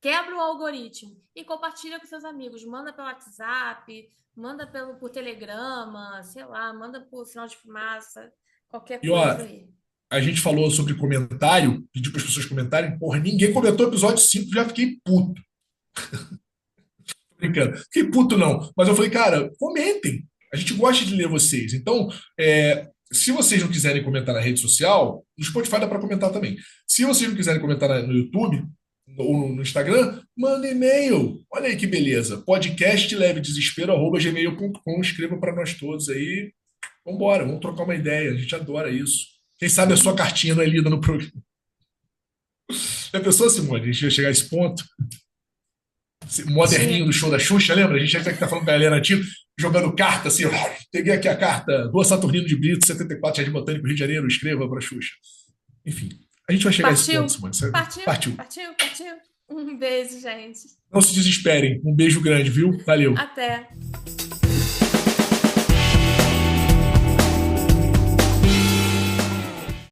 S2: quebra o algoritmo e compartilha com seus amigos. Manda pelo WhatsApp, manda por Telegrama, sei lá, manda por sinal de fumaça, qualquer
S1: E, ó,
S2: coisa aí.
S1: a gente falou sobre comentário, pediu para as pessoas comentarem. Porra, ninguém comentou o episódio 5, já fiquei puto. Brincando. Fiquei puto, não. Mas eu falei, cara, comentem. A gente gosta de ler vocês. Então, se vocês não quiserem comentar na rede social, no Spotify dá para comentar também. Se vocês não quiserem comentar no YouTube ou no Instagram, manda e-mail. Olha aí que beleza. Podcastlevedesespero@gmail.com. Escreva para nós todos aí. Vambora, vamos trocar uma ideia. A gente adora isso. Quem sabe a sua
S2: Uhum.
S1: cartinha não é lida no programa. Já pensou, Simone? A gente vai chegar a esse ponto?
S2: Tinha.
S1: Moderninho do show da Xuxa, lembra? A gente já que tá falando com a galera antiga, jogando carta, assim, ó, peguei aqui a carta, Rua Saturnino de Brito, 74, Jardim Botânico, Rio de Janeiro, escreva para Xuxa. Enfim, a gente vai chegar a esse ponto,
S2: Partiu,
S1: Simone. Sabe?
S2: partiu,
S1: Partiu.
S2: partiu, partiu. Um beijo, gente.
S1: Não se desesperem. Um beijo grande, viu? Valeu.
S2: Até.